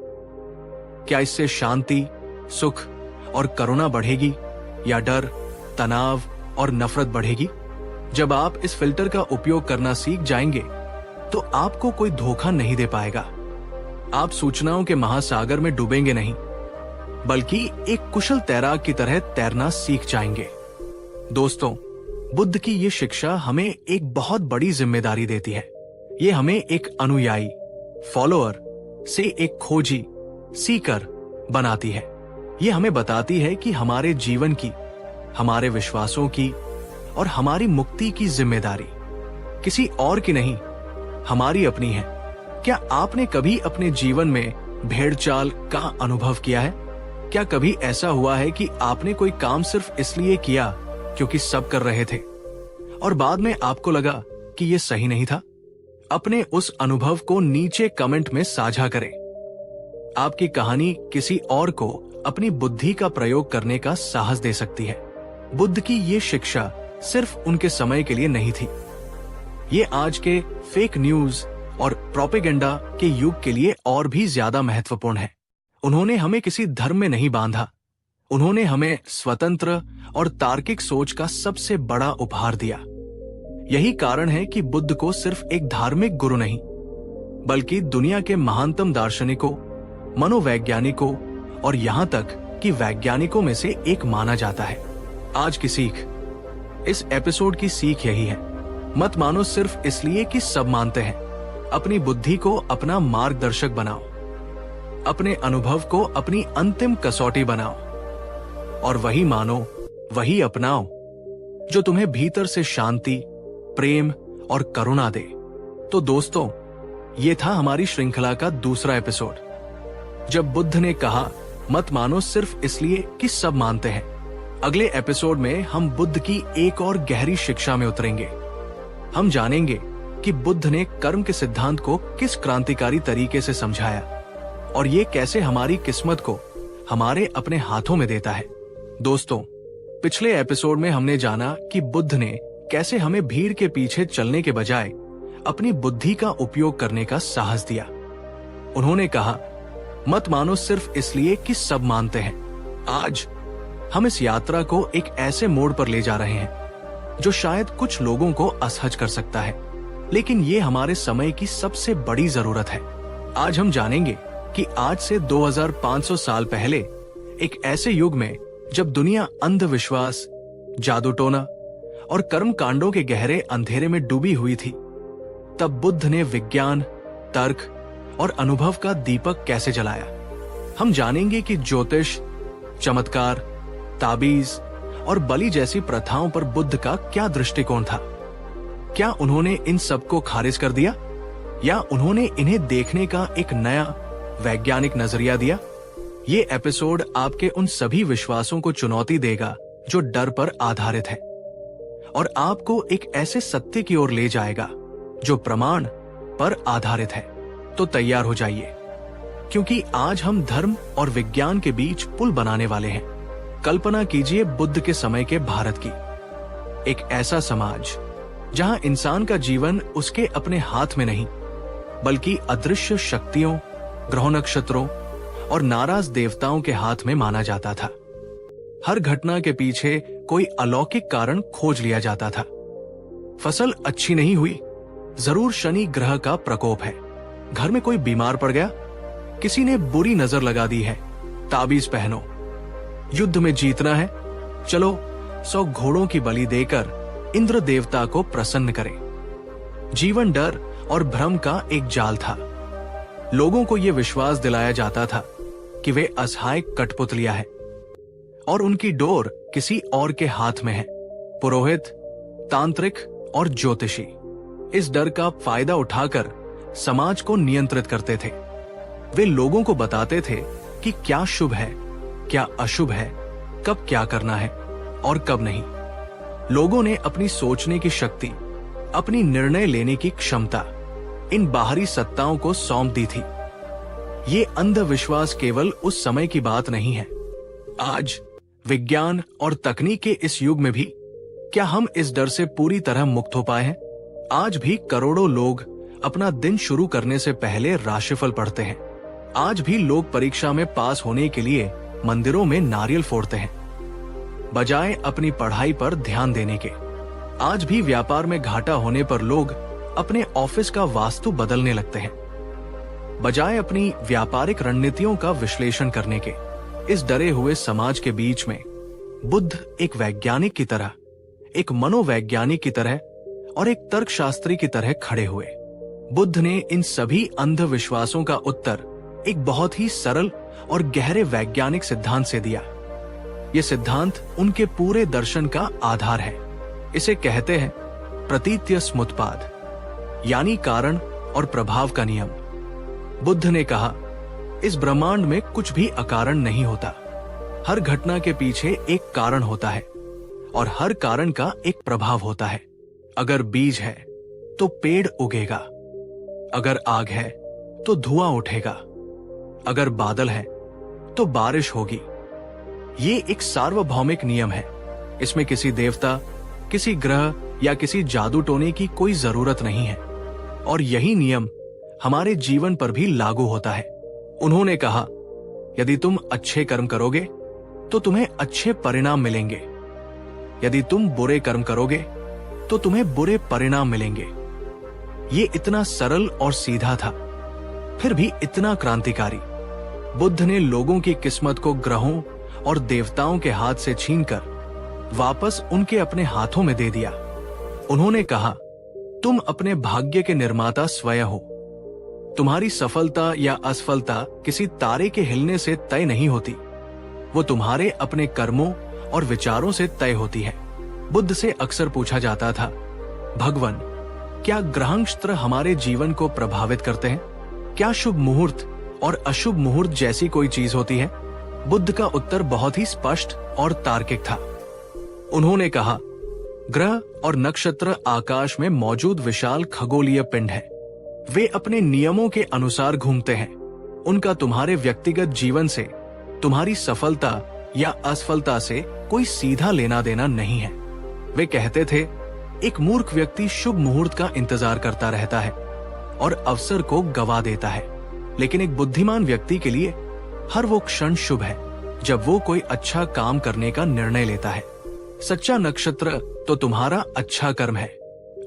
S1: क्या इससे शांति, सुख और करुणा बढ़ेगी या डर, तनाव और नफरत बढ़ेगी? जब आप इस फिल्टर का उपयोग करना सीख जाएंगे तो आपको कोई धोखा नहीं दे पाएगा। आप सूचनाओं के महासागर में डूबेंगे नहीं, बल्कि एक कुशल तैराक की तरह तैरना सीख जाएंगे। दोस्तों, बुद्ध की ये शिक्षा हमें एक बहुत बड़ी जिम्मेदारी देती है। ये हमें एक अनुयायी, फॉलोअर से एक खोजी, सीकर बनाती है। ये हमें बताती है कि हमारे जीवन की, हमारे विश्वासों की और हमारी मुक्ति की जिम्मेदारी किसी और की नहीं, हमारी अपनी है। क्या आपने कभी अपने जीवन में भेड़चाल का अनुभव किया है? क्या कभी ऐसा हुआ है कि आपने कोई काम सिर्फ इसलिए किया क्योंकि सब कर रहे थे और बाद में आपको लगा कि यह सही नहीं था? अपने उस अनुभव को नीचे कमेंट में साझा करें। आपकी कहानी किसी और को अपनी बुद्धि का प्रयोग करने का साहस दे सकती है। बुद्ध की ये शिक्षा सिर्फ उनके समय के लिए नहीं थी। ये आज के फेक न्यूज और प्रोपेगेंडा के युग के लिए और भी ज्यादा महत्वपूर्ण है। उन्होंने हमें किसी धर्म में नहीं बांधा। उन्होंने हमें स्वतंत्र और तार्किक सोच का सबसे बड़ा उपहार दिया। यही कारण है कि बुद्ध को सिर्फ एक धार्मिक गुरु नहीं, बल्कि दुनिया के महानतम दार्शनिकों, मनोवैज्ञानिकों और यहाँ तक कि वैज्ञानिकों में से एक माना जाता है। आज की सीख, इस एपिसोड की सीख यही है, मत मानो सिर्फ इसलिए कि सब मानते हैं। अपनी बुद्धि को अपना मार्गदर्शक बनाओ, अपने अनुभव को अपनी अंतिम कसौटी बनाओ और वही मानो, वही अपनाओ जो तुम्हें भीतर से शांति, प्रेम और करुणा दे। तो दोस्तों, ये था हमारी श्रृंखला का दूसरा एपिसोड, जब बुद्ध ने कहा मत मानो सिर्फ इसलिए कि सब मानते हैं। अगले एपिसोड में हम बुद्ध की एक और गहरी शिक्षा में उतरेंगे। हम जानेंगे कि बुद्ध ने कर्म के सिद्धांत को किस क्रांतिकारी तरीके से समझाया और ये कैसे हमारी किस्मत को हमारे अपने हाथों में देता है। दोस्तों, पिछले एपिसोड में हमने जाना कि बुद्ध ने कैसे हमें भीड़ के पीछे चलने के बजाय अपनी बुद्धि का उपयोग करने का साहस दिया। उन्होंने कहा, मत मानो सिर्फ इसलिए कि सब मानते हैं। आज हम इस यात्रा को एक ऐसे मोड़ पर ले जा रहे हैं जो शायद कुछ लोगों को असहज कर सकता है, लेकिन ये हमारे समय की सबसे बड़ी जरूरत है। आज हम जानेंगे कि आज से 2500 साल पहले, एक ऐसे युग में जब दुनिया अंधविश्वास, जादू टोना और कर्म कांडों के गहरे अंधेरे में डूबी हुई थी, तब बुद्ध ने विज्ञान, तर्क और अनुभव का दीपक कैसे जलाया। हम जानेंगे कि ज्योतिष, चमत्कार, ताबीज और बलि जैसी प्रथाओं पर बुद्ध का क्या दृष्टिकोण था? क्या उन्होंने इन सबको खारिज कर दिया या उन्होंने इन्हें देखने का एक नया वैज्ञानिक नजरिया दिया? ये एपिसोड आपके उन सभी विश्वासों को चुनौती देगा जो डर पर आधारित है और आपको एक ऐसे सत्य की ओर ले जाएगा जो प्रमाण पर आधारित है। तो तैयार हो जाइए, क्योंकि आज हम धर्म और विज्ञान के बीच पुल बनाने वाले हैं। कल्पना कीजिए बुद्ध के समय के भारत की, एक ऐसा समाज जहां इंसान का जीवन उसके अपने हाथ में नहीं बल्कि अदृश्य शक्तियों, ग्रह नक्षत्रों और नाराज देवताओं के हाथ में माना जाता था। हर घटना के पीछे कोई अलौकिक कारण खोज लिया जाता था। फसल अच्छी नहीं हुई, जरूर शनि ग्रह का प्रकोप है। घर में कोई बीमार पड़ गया, किसी ने बुरी नजर लगा दी है, ताबीज पहनो। युद्ध में जीतना है, चलो 100 घोड़ों की बलि देकर इंद्र देवता को प्रसन्न करें। जीवन डर और भ्रम का एक जाल था। लोगों को यह विश्वास दिलाया जाता था कि वे असहाय कठपुतलियां हैं और उनकी डोर किसी और के हाथ में है। पुरोहित, तांत्रिक और ज्योतिषी इस डर का फायदा उठाकर समाज को नियंत्रित करते थे। वे लोगों को बताते थे कि क्या शुभ है, क्या अशुभ है, कब क्या करना है और कब नहीं। लोगों ने अपनी सोचने की शक्ति, अपनी निर्णय लेने की क्षमता इन बाहरी सत्ताओं को सौंप दी थी। ये अंधविश्वास केवल उस समय की बात नहीं है। आज विज्ञान और तकनीक के इस युग में भी क्या हम इस डर से पूरी तरह मुक्त हो पाए हैं? आज भी करोड़ों लोग अपना दिन शुरू करने से पहले राशिफल पढ़ते हैं। आज भी लोग परीक्षा में पास होने के लिए मंदिरों में नारियल फोड़ते हैं, बजाय अपनी पढ़ाई पर ध्यान देने के। आज भी व्यापार में घाटा होने पर लोग अपने ऑफिस का वास्तु बदलने लगते हैं, बजाय अपनी व्यापारिक रणनीतियों का विश्लेषण करने के। इस डरे हुए समाज के बीच में बुद्ध एक वैज्ञानिक की तरह, एक मनोवैज्ञानिक की तरह और एक तर्कशास्त्री की तरह खड़े हुए। बुद्ध ने इन सभी अंधविश्वासों का उत्तर एक बहुत ही सरल और गहरे वैज्ञानिक सिद्धांत से दिया। यह सिद्धांत उनके पूरे दर्शन का आधार है। इसे कहते हैं प्रतीत्य समुत्पाद, यानी कारण और प्रभाव का नियम। बुद्ध ने कहा, इस ब्रह्मांड में कुछ भी अकारण नहीं होता। हर घटना के पीछे एक कारण होता है और हर कारण का एक प्रभाव होता है। अगर बीज है तो पेड़ उगेगा, अगर आग है तो धुआं उठेगा, अगर बादल है तो बारिश होगी। ये एक सार्वभौमिक नियम है। इसमें किसी देवता, किसी ग्रह या किसी जादू टोने की कोई जरूरत नहीं है और यही नियम हमारे जीवन पर भी लागू होता है। उन्होंने कहा, यदि तुम अच्छे कर्म करोगे तो तुम्हें अच्छे परिणाम मिलेंगे, यदि तुम बुरे कर्म करोगे तो तुम्हें बुरे परिणाम मिलेंगे। ये इतना सरल और सीधा था, फिर भी इतना क्रांतिकारी। बुद्ध ने लोगों की किस्मत को ग्रहों और देवताओं के हाथ से छीनकर वापस उनके अपने हाथों में दे दिया। उन्होंने कहा, तुम अपने भाग्य के निर्माता स्वयं हो। तुम्हारी सफलता या असफलता किसी तारे के हिलने से तय नहीं होती, वो तुम्हारे अपने कर्मों और विचारों से तय होती है। बुद्ध से अक्सर पूछा जाता था, भगवान, क्या ग्रह नक्षत्र हमारे जीवन को प्रभावित करते हैं? क्या शुभ मुहूर्त और अशुभ मुहूर्त जैसी कोई चीज होती है? बुद्ध का उत्तर बहुत ही स्पष्ट और तार्किक था। उन्होंने कहा, ग्रह और नक्षत्र आकाश में मौजूद विशाल खगोलीय पिंड है। वे अपने नियमों के अनुसार घूमते हैं। उनका तुम्हारे व्यक्तिगत जीवन से, तुम्हारी सफलता या असफलता से कोई सीधा लेना देना नहीं है। वे कहते थे, एक मूर्ख व्यक्ति शुभ मुहूर्त का इंतजार करता रहता है और अवसर को गवा देता है, लेकिन एक बुद्धिमान व्यक्ति के लिए हर वो क्षण शुभ है जब वो कोई अच्छा काम करने का निर्णय लेता है। सच्चा नक्षत्र तो तुम्हारा अच्छा कर्म है।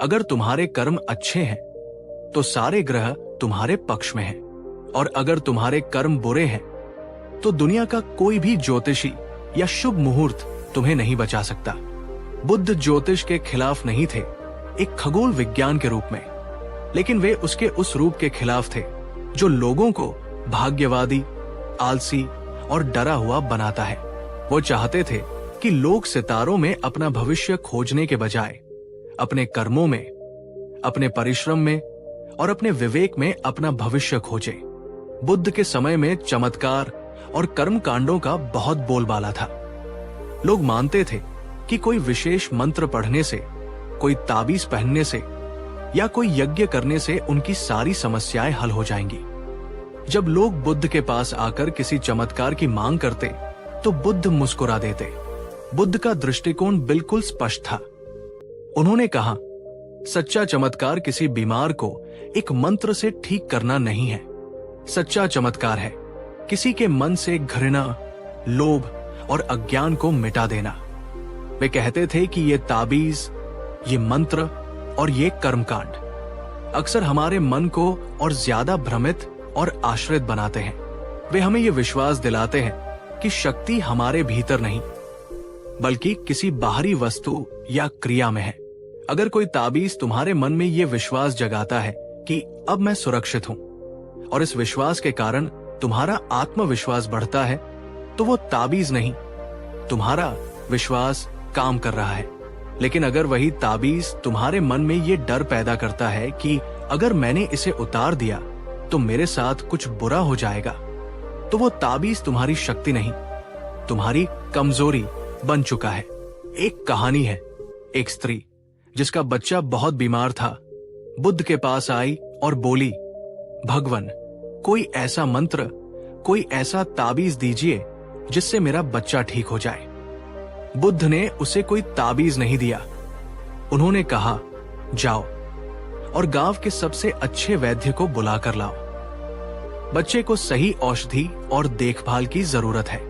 S1: अगर तुम्हारे कर्म अच्छे हैं तो सारे ग्रह तुम्हारे पक्ष में हैं, और अगर तुम्हारे कर्म बुरे हैं तो दुनिया का कोई भी ज्योतिषी या शुभ मुहूर्त तुम्हें नहीं बचा सकता। बुद्ध ज्योतिष के खिलाफ नहीं थे, एक खगोल विज्ञान के रूप में, लेकिन वे उसके उस रूप के खिलाफ थे जो लोगों को भाग्यवादी, आलसी और डरा हुआ बनाता है। वो चाहते थे कि कि लोग सितारों में अपना भविष्य खोजने के बजाय अपने कर्मों में, अपने परिश्रम में और अपने विवेक में अपना भविष्य खोजें। बुद्ध के समय में चमत्कार और कर्म कांडों का बहुत बोलबाला था। लोग मानते थे कि कोई विशेष मंत्र पढ़ने से, कोई ताबीज पहनने से या कोई यज्ञ करने से उनकी सारी समस्याएं हल हो जाएंगी। जब लोग बुद्ध के पास आकर किसी चमत्कार की मांग करते तो बुद्ध मुस्कुरा देते। बुद्ध का दृष्टिकोण बिल्कुल स्पष्ट था। उन्होंने कहा, सच्चा चमत्कार किसी बीमार को एक मंत्र से ठीक करना नहीं है। सच्चा चमत्कार है किसी के मन से घृणा, लोभ और अज्ञान को मिटा देना। वे कहते थे कि ये ताबीज, ये मंत्र और ये कर्मकांड अक्सर हमारे मन को और ज्यादा भ्रमित और आश्रित बनाते हैं। वे हमें ये विश्वास दिलाते हैं कि शक्ति हमारे भीतर नहीं बल्कि किसी बाहरी वस्तु या क्रिया में है। अगर कोई ताबीज तुम्हारे मन में ये विश्वास जगाता है कि अब मैं सुरक्षित हूं और इस विश्वास के कारण तुम्हारा आत्मविश्वास बढ़ता है, तो वो ताबीज नहीं, तुम्हारा विश्वास काम कर रहा है। लेकिन अगर वही ताबीज तुम्हारे मन में ये डर पैदा करता है कि अगर मैंने इसे उतार दिया तो मेरे साथ कुछ बुरा हो जाएगा, तो वो ताबीज तुम्हारी शक्ति नहीं, तुम्हारी कमजोरी बन चुका है। एक कहानी है, एक स्त्री जिसका बच्चा बहुत बीमार था, बुद्ध के पास आई और बोली, भगवान, कोई ऐसा मंत्र, कोई ऐसा ताबीज दीजिए जिससे मेरा बच्चा ठीक हो जाए। बुद्ध ने उसे कोई ताबीज नहीं दिया। उन्होंने कहा, जाओ और गांव के सबसे अच्छे वैद्य को बुलाकर लाओ। बच्चे को सही औषधि और देखभाल की जरूरत है।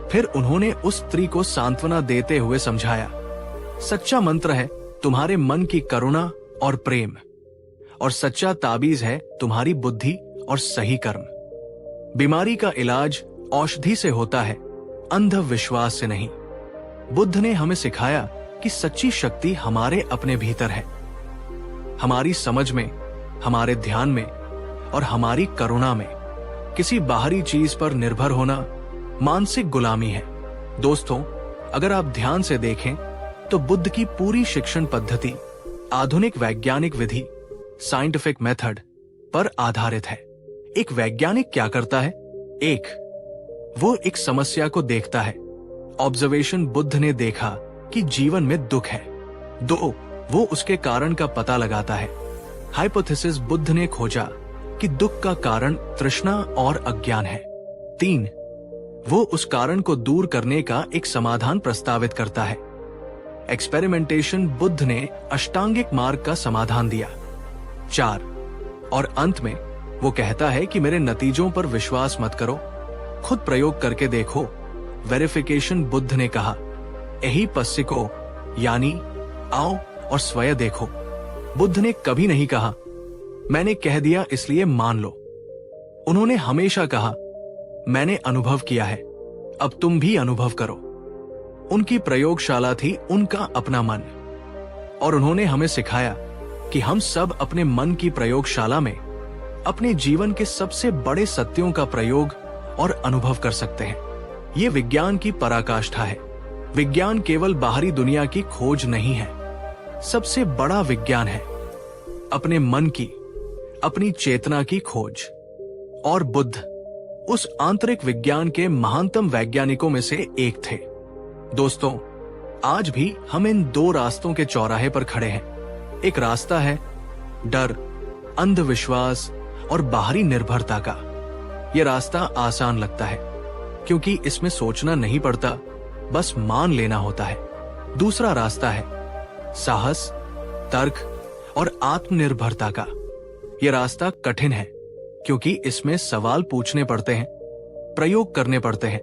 S1: फिर उन्होंने उस स्त्री को सांत्वना देते हुए समझाया, सच्चा मंत्र है तुम्हारे मन की करुणा और प्रेम, और सच्चा ताबीज है तुम्हारी बुद्धि और सही कर्म। बीमारी का इलाज औषधि से होता है, अंधविश्वास से नहीं। बुद्ध ने हमें सिखाया कि सच्ची शक्ति हमारे अपने भीतर है, हमारी समझ में, हमारे ध्यान में और हमारी करुणा में। किसी बाहरी चीज पर निर्भर होना मानसिक गुलामी है। दोस्तों, अगर आप ध्यान से देखें तो बुद्ध की पूरी शिक्षण पद्धति आधुनिक वैज्ञानिक विधि, साइंटिफिक मेथड पर आधारित है। एक वैज्ञानिक क्या करता है? वो एक समस्या को देखता है। ऑब्जर्वेशन, बुद्ध ने देखा कि जीवन में दुख है। 2, वो उसके कारण का पता लगाता है। हाइपोथेसिस, बुद्ध ने खोजा कि दुख का कारण तृष्णा और अज्ञान है। 3, वो उस कारण को दूर करने का एक समाधान प्रस्तावित करता है। एक्सपेरिमेंटेशन, बुद्ध ने अष्टांगिक मार्ग का समाधान दिया। 4, और अंत में वो कहता है कि मेरे नतीजों पर विश्वास मत करो, खुद प्रयोग करके देखो। वेरिफिकेशन, बुद्ध ने कहा, यही पस्सिको, यानी आओ और स्वयं देखो। बुद्ध ने कभी नहीं कहा, मैंने कह दिया इसलिए मान लो। उन्होंने हमेशा कहा, मैंने अनुभव किया है, अब तुम भी अनुभव करो। उनकी प्रयोगशाला थी उनका अपना मन, और उन्होंने हमें सिखाया कि हम सब अपने मन की प्रयोगशाला में अपने जीवन के सबसे बड़े सत्यों का प्रयोग और अनुभव कर सकते हैं। ये विज्ञान की पराकाष्ठा है। विज्ञान केवल बाहरी दुनिया की खोज नहीं है, सबसे बड़ा विज्ञान है अपने मन की, अपनी चेतना की खोज। और बुद्ध उस आंतरिक विज्ञान के महानतम वैज्ञानिकों में से एक थे। दोस्तों, आज भी हम इन 2 रास्तों के चौराहे पर खड़े हैं। एक रास्ता है डर, अंधविश्वास और बाहरी निर्भरता का। यह रास्ता आसान लगता है क्योंकि इसमें सोचना नहीं पड़ता, बस मान लेना होता है। दूसरा रास्ता है साहस, तर्क और आत्मनिर्भरता का। यह रास्ता कठिन है क्योंकि इसमें सवाल पूछने पड़ते हैं, प्रयोग करने पड़ते हैं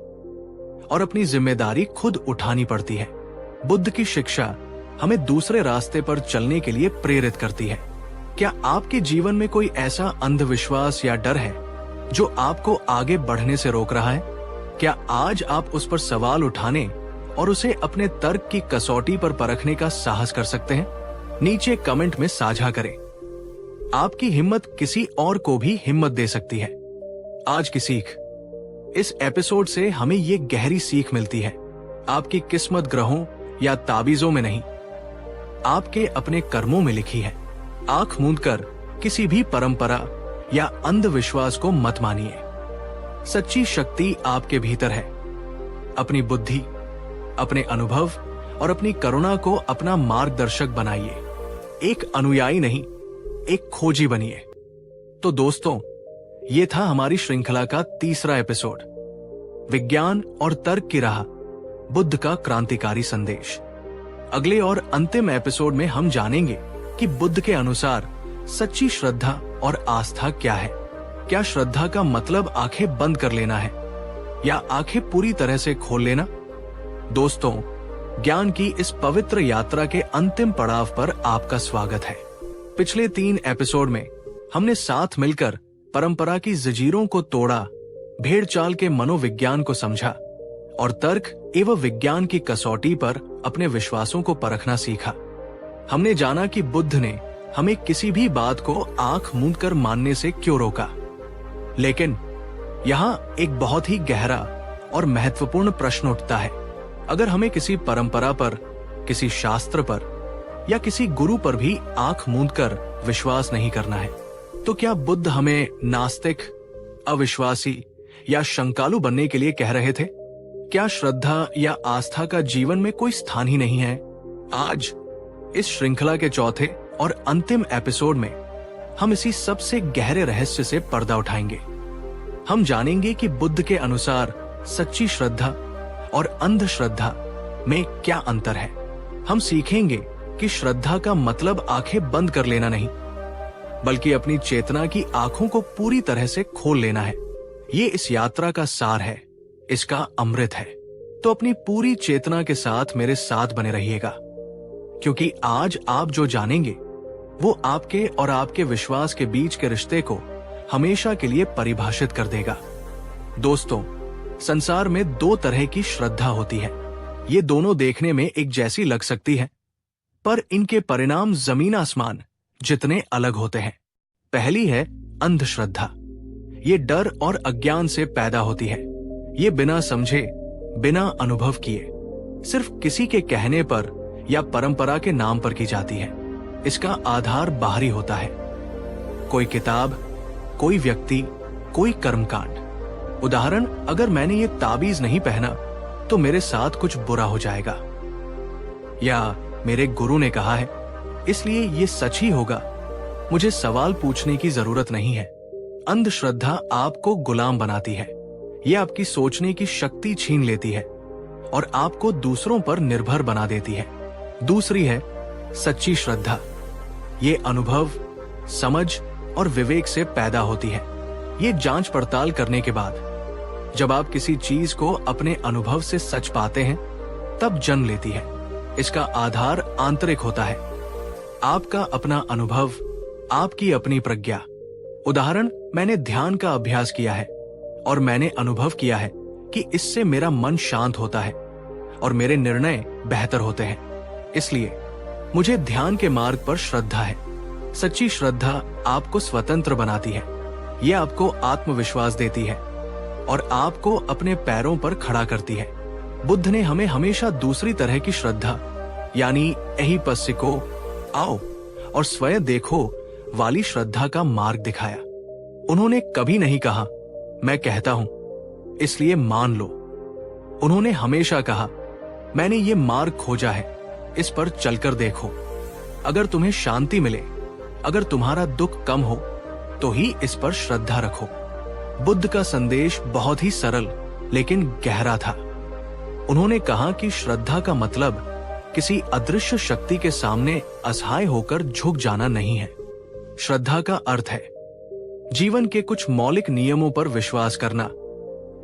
S1: और अपनी जिम्मेदारी खुद उठानी पड़ती है। बुद्ध की शिक्षा हमें दूसरे रास्ते पर चलने के लिए प्रेरित करती है। क्या आपके जीवन में कोई ऐसा अंधविश्वास या डर है जो आपको आगे बढ़ने से रोक रहा है? क्या आज आप उस पर सवाल उठाने और उसे अपने तर्क की कसौटी पर परखने का साहस कर सकते हैं? नीचे कमेंट में साझा करें। आपकी हिम्मत किसी और को भी हिम्मत दे सकती है। आज की सीख, इस एपिसोड से हमें ये गहरी सीख मिलती है आपकी किस्मत ग्रहों या ताबीजों में नहीं, आपके अपने कर्मों में लिखी है। आंख मूंदकर किसी भी परंपरा या अंधविश्वास को मत मानिए। सच्ची शक्ति आपके भीतर है। अपनी बुद्धि, अपने अनुभव और अपनी करुणा को अपना मार्गदर्शक बनाइए। एक अनुयायी नहीं, एक खोजी बनिए। तो दोस्तों, ये था हमारी श्रृंखला का तीसरा एपिसोड, विज्ञान और तर्क की राह, बुद्ध का क्रांतिकारी संदेश। अगले और अंतिम एपिसोड में हम जानेंगे कि बुद्ध के अनुसार सच्ची श्रद्धा और आस्था क्या है। क्या श्रद्धा का मतलब आंखें बंद कर लेना है या आंखें पूरी तरह से खोल लेना? दोस्तों, ज्ञान की इस पवित्र यात्रा के अंतिम पड़ाव पर आपका स्वागत है। पिछले 3 एपिसोड में हमने साथ मिलकर परंपरा की जंजीरों को तोड़ा, भेड़चाल के मनोविज्ञान को समझा और तर्क एवं विज्ञान की कसौटी पर अपने विश्वासों को परखना सीखा। हमने जाना कि बुद्ध ने हमें किसी भी बात को आंख मूंदकर मानने से क्यों रोका। लेकिन यहाँ एक बहुत ही गहरा और महत्वपूर्ण प्रश्न उठता है। अगर हमें किसी परंपरा पर, किसी शास्त्र पर या किसी गुरु पर भी आंख मूंदकर विश्वास नहीं करना है, तो क्या बुद्ध हमें नास्तिक, अविश्वासी या शंकालु बनने के लिए कह रहे थे? क्या श्रद्धा या आस्था का जीवन में कोई स्थान ही नहीं है? आज इस श्रृंखला के चौथे और अंतिम एपिसोड में हम इसी सबसे गहरे रहस्य से पर्दा उठाएंगे। हम जानेंगे कि बुद्ध के अनुसार सच्ची श्रद्धा और अंधश्रद्धा में क्या अंतर है। हम सीखेंगे कि श्रद्धा का मतलब आंखें बंद कर लेना नहीं, बल्कि अपनी चेतना की आंखों को पूरी तरह से खोल लेना है। ये इस यात्रा का सार है, इसका अमृत है। तो अपनी पूरी चेतना के साथ मेरे साथ बने रहिएगा, क्योंकि आज आप जो जानेंगे वो आपके और आपके विश्वास के बीच के रिश्ते को हमेशा के लिए परिभाषित कर देगा। दोस्तों, संसार में 2 तरह की श्रद्धा होती है। ये दोनों देखने में एक जैसी लग सकती है, पर इनके परिणाम जमीन आसमान जितने अलग होते हैं। पहली है अंधश्रद्धा। ये डर और अज्ञान से पैदा होती है। ये बिना समझे, बिना अनुभव किए, सिर्फ किसी के कहने पर या परंपरा के नाम पर की जाती है। इसका आधार बाहरी होता है, कोई किताब, कोई व्यक्ति, कोई कर्मकांड। उदाहरण, अगर मैंने ये ताबीज नहीं पहना तो मेरे साथ कुछ बुरा हो जाएगा, या मेरे गुरु ने कहा है इसलिए ये सच ही होगा, मुझे सवाल पूछने की जरूरत नहीं है। अंधश्रद्धा आपको गुलाम बनाती है। ये आपकी सोचने की शक्ति छीन लेती है और आपको दूसरों पर निर्भर बना देती है। दूसरी है सच्ची श्रद्धा। ये अनुभव, समझ और विवेक से पैदा होती है। ये जांच पड़ताल करने के बाद जब आप किसी चीज को अपने अनुभव से सच पाते हैं, तब जन्म लेती है। इसका आधार आंतरिक होता है, आपका अपना अनुभव, आपकी अपनी प्रज्ञा। उदाहरण, मैंने ध्यान का अभ्यास किया है और मैंने अनुभव किया है कि इससे मेरा मन शांत होता है और मेरे निर्णय बेहतर होते हैं। इसलिए मुझे ध्यान के मार्ग पर श्रद्धा है। सच्ची श्रद्धा आपको स्वतंत्र बनाती है। ये आपको आत्मविश्वास देती है और आपको अपने पैरों पर खड़ा करती है। बुद्ध ने हमें हमेशा दूसरी तरह की श्रद्धा, यानी एहिपस्सिको, आओ और स्वयं देखो वाली श्रद्धा का मार्ग दिखाया। उन्होंने कभी नहीं कहा मैं कहता हूं इसलिए मान लो। उन्होंने हमेशा कहा मैंने ये मार्ग खोजा है, इस पर चलकर देखो। अगर तुम्हें शांति मिले, अगर तुम्हारा दुख कम हो, तो ही इस पर श्रद्धा रखो। बुद्ध का संदेश बहुत ही सरल लेकिन गहरा था। उन्होंने कहा कि श्रद्धा का मतलब किसी अदृश्य शक्ति के सामने असहाय होकर झुक जाना नहीं है। श्रद्धा का अर्थ है जीवन के कुछ मौलिक नियमों पर विश्वास करना,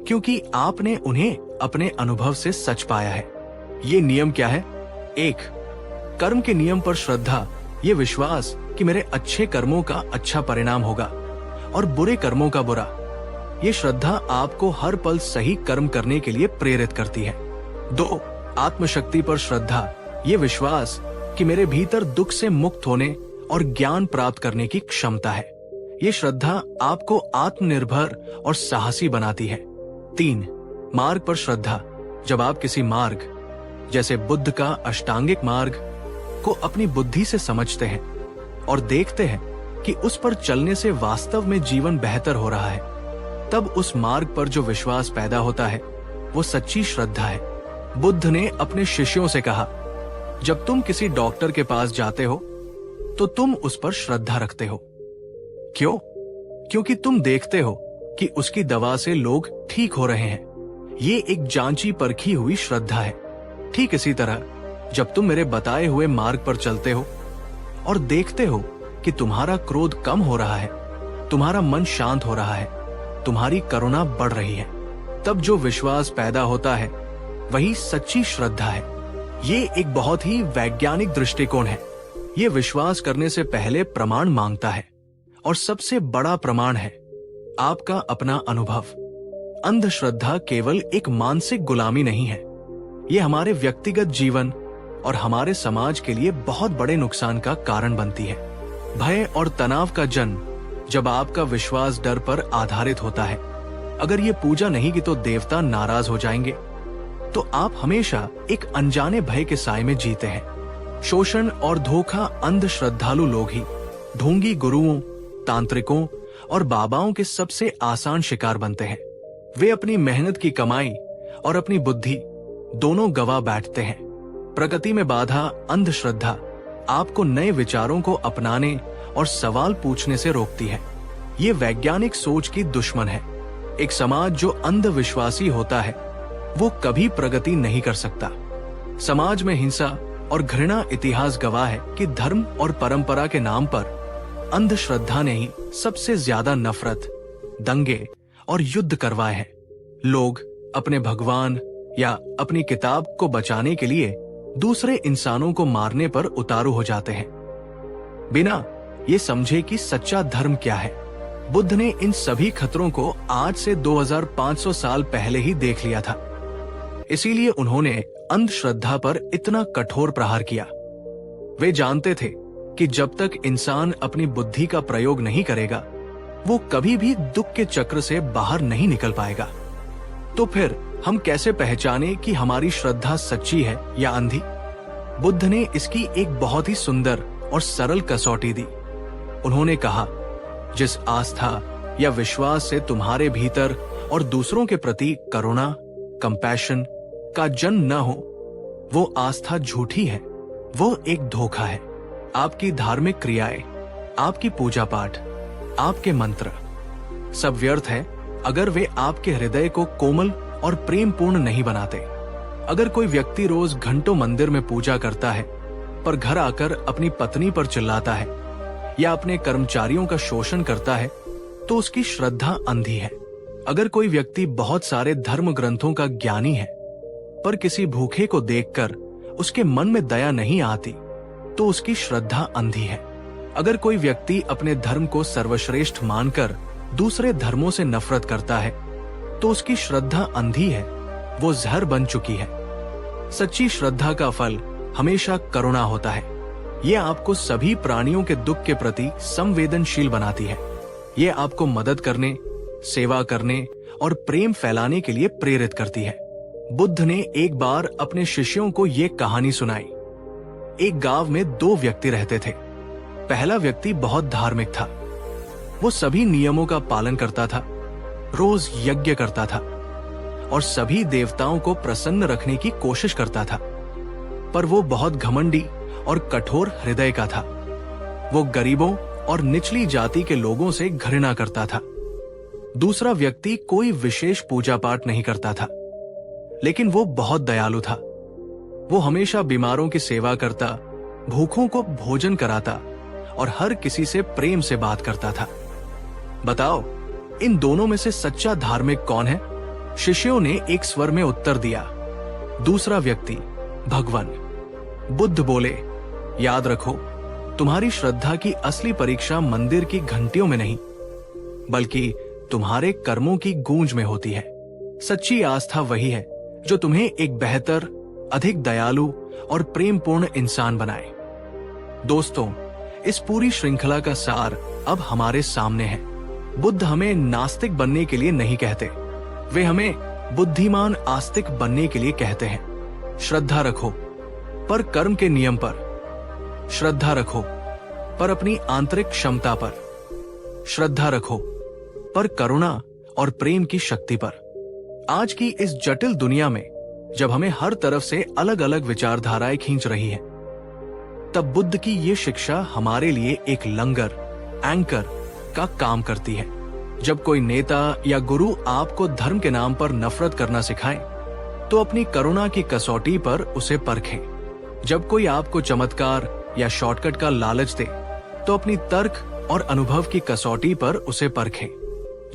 S1: क्योंकि आपने उन्हें अपने अनुभव से सच पाया है। ये नियम क्या है? 1. कर्म के नियम पर श्रद्धा। ये विश्वास कि मेरे अच्छे कर्मों का अच्छा परिणाम होगा और बुरे कर्मों का बुरा। ये श्रद्धा आपको हर पल सही कर्म करने के लिए प्रेरित करती है। 2. आत्मशक्ति पर श्रद्धा। ये विश्वास कि मेरे भीतर दुख से मुक्त होने और ज्ञान प्राप्त करने की क्षमता है। ये श्रद्धा आपको आत्मनिर्भर और साहसी बनाती है। 3. मार्ग पर श्रद्धा। जब आप किसी मार्ग, जैसे बुद्ध का अष्टांगिक मार्ग, को अपनी बुद्धि से समझते हैं और देखते हैं कि उस पर चलने से वास्तव में जीवन बेहतर हो रहा है, तब उस मार्ग पर जो विश्वास पैदा होता है वो सच्ची श्रद्धा है। बुद्ध ने अपने शिष्यों से कहा, जब तुम किसी डॉक्टर के पास जाते हो तो तुम उस पर श्रद्धा रखते हो। क्यों? क्योंकि तुम देखते हो कि उसकी दवा से लोग ठीक हो रहे हैं। ये एक जांची परखी हुई श्रद्धा है। ठीक इसी तरह जब तुम मेरे बताए हुए मार्ग पर चलते हो और देखते हो कि तुम्हारा क्रोध कम हो रहा है, तुम्हारा मन शांत हो रहा है, तुम्हारी करुणा बढ़ रही है, तब जो विश्वास पैदा होता है वही सच्ची श्रद्धा है। ये एक बहुत ही वैज्ञानिक दृष्टिकोण है। ये विश्वास करने से पहले प्रमाण मांगता है, और सबसे बड़ा प्रमाण है आपका अपना अनुभव। अंधश्रद्धा केवल एक मानसिक गुलामी नहीं है, ये हमारे व्यक्तिगत जीवन और हमारे समाज के लिए बहुत बड़े नुकसान का कारण बनती है। भय और तनाव का जन्म जब आपका विश्वास डर पर आधारित होता है। अगर ये पूजा नहीं की तो देवता नाराज हो जाएंगे, तो आप हमेशा एक अनजाने भय के साए में जीते हैं। शोषण और धोखा अंधश्रद्धालु लोग ही ढोंगी गुरुओं, तांत्रिकों और बाबाओं के सबसे आसान शिकार बनते हैं। वे अपनी मेहनत की कमाई और अपनी बुद्धि दोनों गवा बैठते हैं। प्रगति में बाधा अंधश्रद्धा आपको नए विचारों को अपनाने और सवाल पूछने से रोकती है। ये वैज्ञानिक सोच की दुश्मन है। एक समाज जो अंधविश्वासी होता है वो कभी प्रगति नहीं कर सकता। समाज में हिंसा और घृणा इतिहास गवाह है कि धर्म और परंपरा के नाम पर अंधश्रद्धा ने ही सबसे ज्यादा नफरत, दंगे और युद्ध करवाए हैं। लोग अपने भगवान या अपनी किताब को बचाने के लिए दूसरे इंसानों को मारने पर उतारू हो जाते हैं, बिना ये समझे कि सच्चा धर्म क्या है। बुद्ध ने इन सभी खतरों को आज से 2500 साल पहले ही देख लिया था। इसीलिए उन्होंने अंधश्रद्धा पर इतना कठोर प्रहार किया। वे जानते थे कि जब तक इंसान अपनी बुद्धि का प्रयोग नहीं करेगा, वो कभी भी दुख के चक्र से बाहर नहीं निकल पाएगा। तो फिर हम कैसे पहचाने कि हमारी श्रद्धा सच्ची है या अंधी? बुद्ध ने इसकी एक बहुत ही सुंदर और सरल कसौटी दी। उन्होंने कहा, जिस आस्था या विश्वास से तुम्हारे भीतर और दूसरों के प्रति करुणा, कंपैशन का जन्म न हो, वो आस्था झूठी है, वो एक धोखा है। आपकी धार्मिक क्रियाएं, आपकी पूजा पाठ, आपके मंत्र सब व्यर्थ है अगर वे आपके हृदय को कोमल और प्रेम पूर्ण नहीं बनाते। अगर कोई व्यक्ति रोज घंटों मंदिर में पूजा करता है पर घर आकर अपनी पत्नी पर चिल्लाता है या अपने कर्मचारियों का शोषण करता है, तो उसकी श्रद्धा अंधी है। अगर कोई व्यक्ति बहुत सारे धर्म ग्रंथों का ज्ञानी है पर किसी भूखे को देखकर उसके मन में दया नहीं आती, तो उसकी श्रद्धा अंधी है। अगर कोई व्यक्ति अपने धर्म को सर्वश्रेष्ठ मानकर दूसरे धर्मों से नफरत करता है, तो उसकी श्रद्धा अंधी है, वो जहर बन चुकी है। सच्ची श्रद्धा का फल हमेशा करुणा होता है। ये आपको सभी प्राणियों के दुख के प्रति संवेदनशील बनाती है। ये आपको मदद करने, सेवा करने और प्रेम फैलाने के लिए प्रेरित करती है। बुद्ध ने एक बार अपने शिष्यों को ये कहानी सुनाई। एक गांव में 2 व्यक्ति रहते थे। पहला व्यक्ति बहुत धार्मिक था। वो सभी नियमों का पालन करता था, रोज यज्ञ करता था और सभी देवताओं को प्रसन्न रखने की कोशिश करता था। पर वो बहुत घमंडी और कठोर हृदय का था। वो गरीबों और निचली जाति के लोगों से घृणा करता था। दूसरा व्यक्ति कोई विशेष पूजा पाठ नहीं करता था, लेकिन वो बहुत दयालु था। वो हमेशा बीमारों की सेवा करता, भूखों को भोजन कराता और हर किसी से प्रेम से बात करता था। बताओ, इन दोनों में से सच्चा धार्मिक कौन है? शिष्यों ने एक स्वर में उत्तर दिया, दूसरा व्यक्ति भगवान। बुद्ध बोले, याद रखो, तुम्हारी श्रद्धा की असली परीक्षा मंदिर की घंटियों में नहीं, बल्कि तुम्हारे कर्मों की गूंज में होती है। सच्ची आस्था वही है जो तुम्हें एक बेहतर, अधिक दयालु और प्रेमपूर्ण इंसान बनाए। दोस्तों, इस पूरी श्रृंखला का सार अब हमारे सामने है। बुद्ध हमें नास्तिक बनने के लिए नहीं कहते, वे हमें बुद्धिमान आस्तिक बनने के लिए कहते हैं, श्रद्धा रखो पर कर्म के नियम पर, श्रद्धा रखो पर अपनी आंतरिक क्षमता पर, श्रद्धा रखो पर करुणा और प्रेम की शक्ति पर। आज की इस जटिल दुनिया में जब हमें हर तरफ से अलग अलग विचारधाराएं खींच रही हैं, तब बुद्ध की ये शिक्षा हमारे लिए एक लंगर, एंकर का काम करती है। जब कोई नेता या गुरु आपको धर्म के नाम पर नफरत करना सिखाए, तो अपनी करुणा की कसौटी पर उसे परखें। जब कोई आपको चमत्कार या शॉर्टकट का लालच दे, तो अपनी तर्क और अनुभव की कसौटी पर उसे परखें।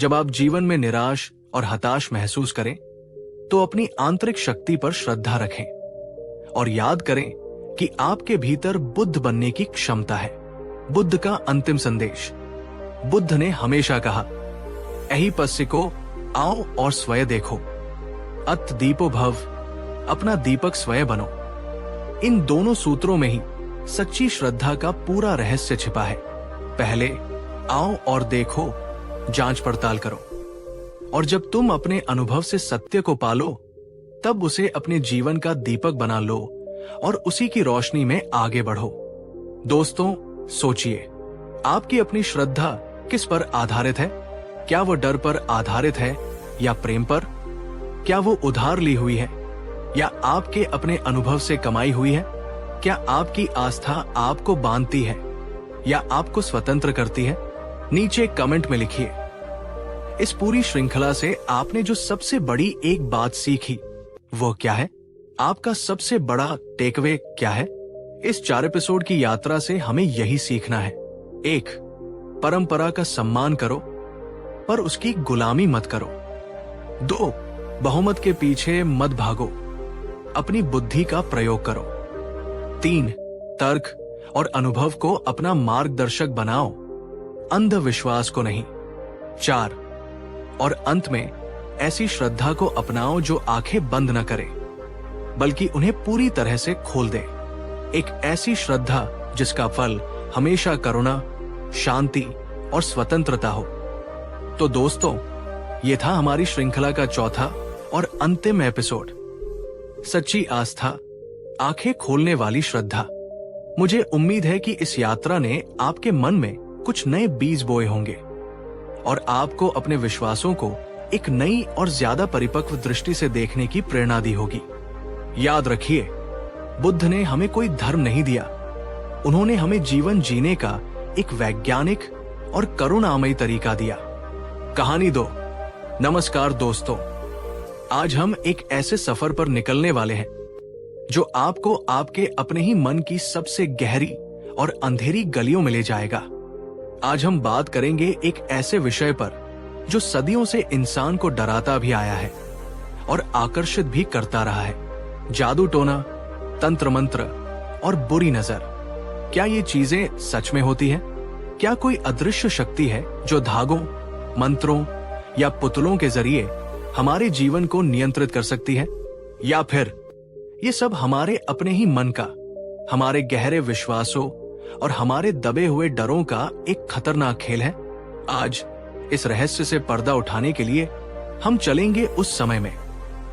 S1: जब आप जीवन में निराश और हताश महसूस करें, तो अपनी आंतरिक शक्ति पर श्रद्धा रखें और याद करें कि आपके भीतर बुद्ध बनने की क्षमता है। बुद्ध का अंतिम संदेश। बुद्ध ने हमेशा कहा, एहि पस्सिको, आओ और स्वयं देखो, अत दीपो भव, अपना दीपक स्वयं बनो। इन दोनों सूत्रों में ही सच्ची श्रद्धा का पूरा रहस्य छिपा है। पहले आओ और देखो, जांच पड़ताल करो, और जब तुम अपने अनुभव से सत्य को पालो, तब उसे अपने जीवन का दीपक बना लो और उसी की रोशनी में आगे बढ़ो। दोस्तों, सोचिए, आपकी अपनी श्रद्धा किस पर आधारित है? क्या वो डर पर आधारित है या प्रेम पर? क्या वो उधार ली हुई है या आपके अपने अनुभव से कमाई हुई है? क्या आपकी आस्था आपको बांधती है या आपको स्वतंत्र करती है? नीचे कमेंट में लिखिए। इस पूरी श्रृंखला से आपने जो सबसे बड़ी एक बात सीखी, वो क्या है? आपका सबसे बड़ा टेकअवे क्या है? इस 4 एपिसोड की यात्रा से हमें यही सीखना है। 1. परंपरा का सम्मान करो, पर उसकी गुलामी मत करो। 2. बहुमत के पीछे मत भागो, अपनी बुद्धि का प्रयोग करो। 3. तर्क और अनुभव को अपना मार्गदर्शक बनाओ, अंधविश्वास को नहीं। 4. और अंत में ऐसी श्रद्धा को अपनाओ जो आंखें बंद न करे, बल्कि उन्हें पूरी तरह से खोल दे। एक ऐसी श्रद्धा जिसका फल हमेशा करुणा, शांति और स्वतंत्रता हो। तो दोस्तों, ये था हमारी श्रृंखला का चौथा और अंतिम एपिसोड, सच्ची आस्था, आंखें खोलने वाली श्रद्धा। मुझे उम्मीद है कि इस यात्रा ने आपके मन में कुछ नए बीज बोए होंगे और आपको अपने विश्वासों को एक नई और ज्यादा परिपक्व दृष्टि से देखने की प्रेरणा दी होगी। याद रखिए, बुद्ध ने हमें कोई धर्म नहीं दिया, उन्होंने हमें जीवन जीने का एक वैज्ञानिक और करुणामयी तरीका दिया। कहानी 2। नमस्कार दोस्तों, आज हम एक ऐसे सफर पर निकलने वाले हैं जो आपको आपके अपने ही मन की सबसे गहरी और अंधेरी गलियों में ले जाएगा। आज हम बात करेंगे एक ऐसे विषय पर जो सदियों से इंसान को डराता भी आया है और आकर्षित भी करता रहा है। जादू टोना, तंत्र मंत्र और बुरी नजर। क्या ये चीजें सच में होती हैं? क्या कोई अदृश्य शक्ति है जो धागों, मंत्रों या पुतलों के जरिए हमारे जीवन को नियंत्रित कर सकती है? या फिर ये सब हमारे अपने ही मन का, हमारे गहरे विश्वासों और हमारे दबे हुए डरों का एक खतरनाक खेल है? आज इस रहस्य से पर्दा उठाने के लिए हम चलेंगे उस समय में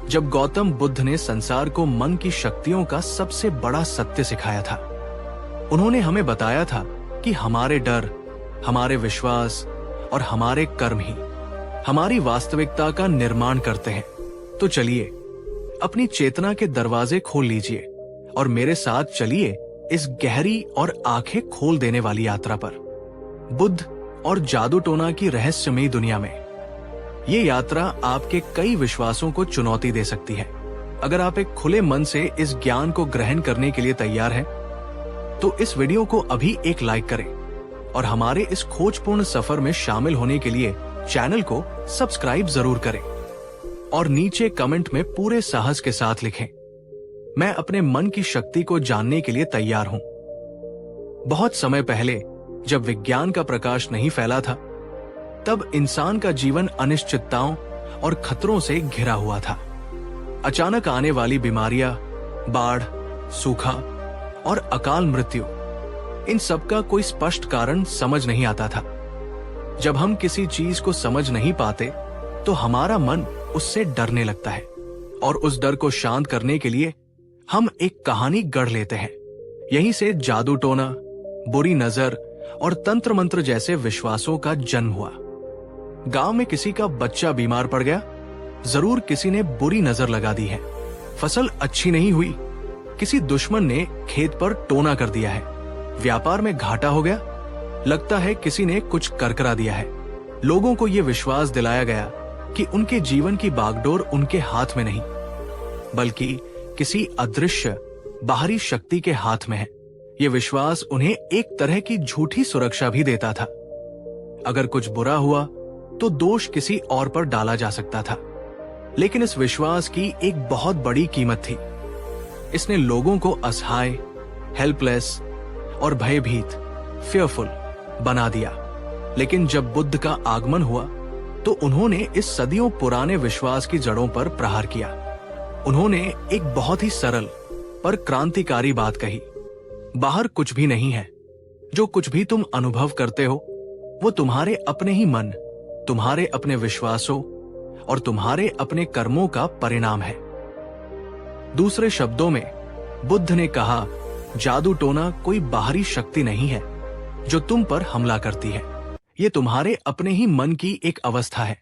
S1: जब गौतम बुद्ध ने संसार को मन की शक्तियों का सबसे बड़ा सत्य सिखाया था। उन्होंने हमें बताया था कि हमारे डर, हमारे विश्वास और हमारे कर्म ही हमारी वास्तविकता का निर्माण करते हैं। तो चलिए अपनी चेतना के दरवाजे खोल लीजिए और मेरे साथ चलिए इस गहरी और आंखें खोल देने वाली यात्रा पर, बुद्ध और जादू टोना की रहस्यमयी दुनिया में। ये यात्रा आपके कई विश्वासों को चुनौती दे सकती है। अगर आप एक खुले मन से इस ज्ञान को ग्रहण करने के लिए तैयार हैं, तो इस वीडियो को अभी एक लाइक करें और हमारे इस खोजपूर्ण सफर में शामिल होने के लिए चैनल को सब्सक्राइब जरूर करें और नीचे कमेंट में पूरे साहस के साथ लिखें, मैं अपने मन की शक्ति को जानने के लिए तैयार हूं। बहुत समय पहले जब विज्ञान का प्रकाश नहीं फैला था, तब इंसान का जीवन अनिश्चितताओं और खतरों से घिरा हुआ था। अचानक आने वाली बीमारियां, बाढ़, सूखा और अकाल मृत्यु, इन सब का कोई स्पष्ट कारण समझ नहीं आता था। जब हम किसी चीज को समझ नहीं पाते, तो हमारा मन उससे डरने लगता है और उस डर को शांत करने के लिए हम एक कहानी गढ़ लेते हैं। यहीं से जादू टोना, बुरी नजर और तंत्र मंत्र जैसे विश्वासों का जन्म हुआ। गांव में किसी का बच्चा बीमार पड़ गया, जरूर किसी ने बुरी नजर लगा दी है। फसल अच्छी नहीं हुई, किसी दुश्मन ने खेत पर टोना कर दिया है। व्यापार में घाटा हो गया, लगता है किसी ने कुछ करकरा दिया है। लोगों को यह विश्वास दिलाया गया कि उनके जीवन की बागडोर उनके हाथ में नहीं, बल्कि किसी अदृश्य बाहरी शक्ति के हाथ में है। यह विश्वास उन्हें एक तरह की झूठी सुरक्षा भी देता था। अगर कुछ बुरा हुआ तो दोष किसी और पर डाला जा सकता था, लेकिन इस विश्वास की एक बहुत बड़ी कीमत थी। इसने लोगों को असहाय, हेल्पलेस और भयभीत, फियरफुल बना दिया। लेकिन जब बुद्ध का आगमन हुआ तो उन्होंने इस सदियों पुराने विश्वास की जड़ों पर प्रहार किया। उन्होंने एक बहुत ही सरल पर क्रांतिकारी बात कही, बाहर कुछ भी नहीं है। जो कुछ भी तुम अनुभव करते हो वो तुम्हारे अपने ही मन, तुम्हारे अपने विश्वासों और तुम्हारे अपने कर्मों का परिणाम है। दूसरे शब्दों में बुद्ध ने कहा, जादू टोना कोई बाहरी शक्ति नहीं है जो तुम पर हमला करती है। ये तुम्हारे अपने ही मन की एक अवस्था है,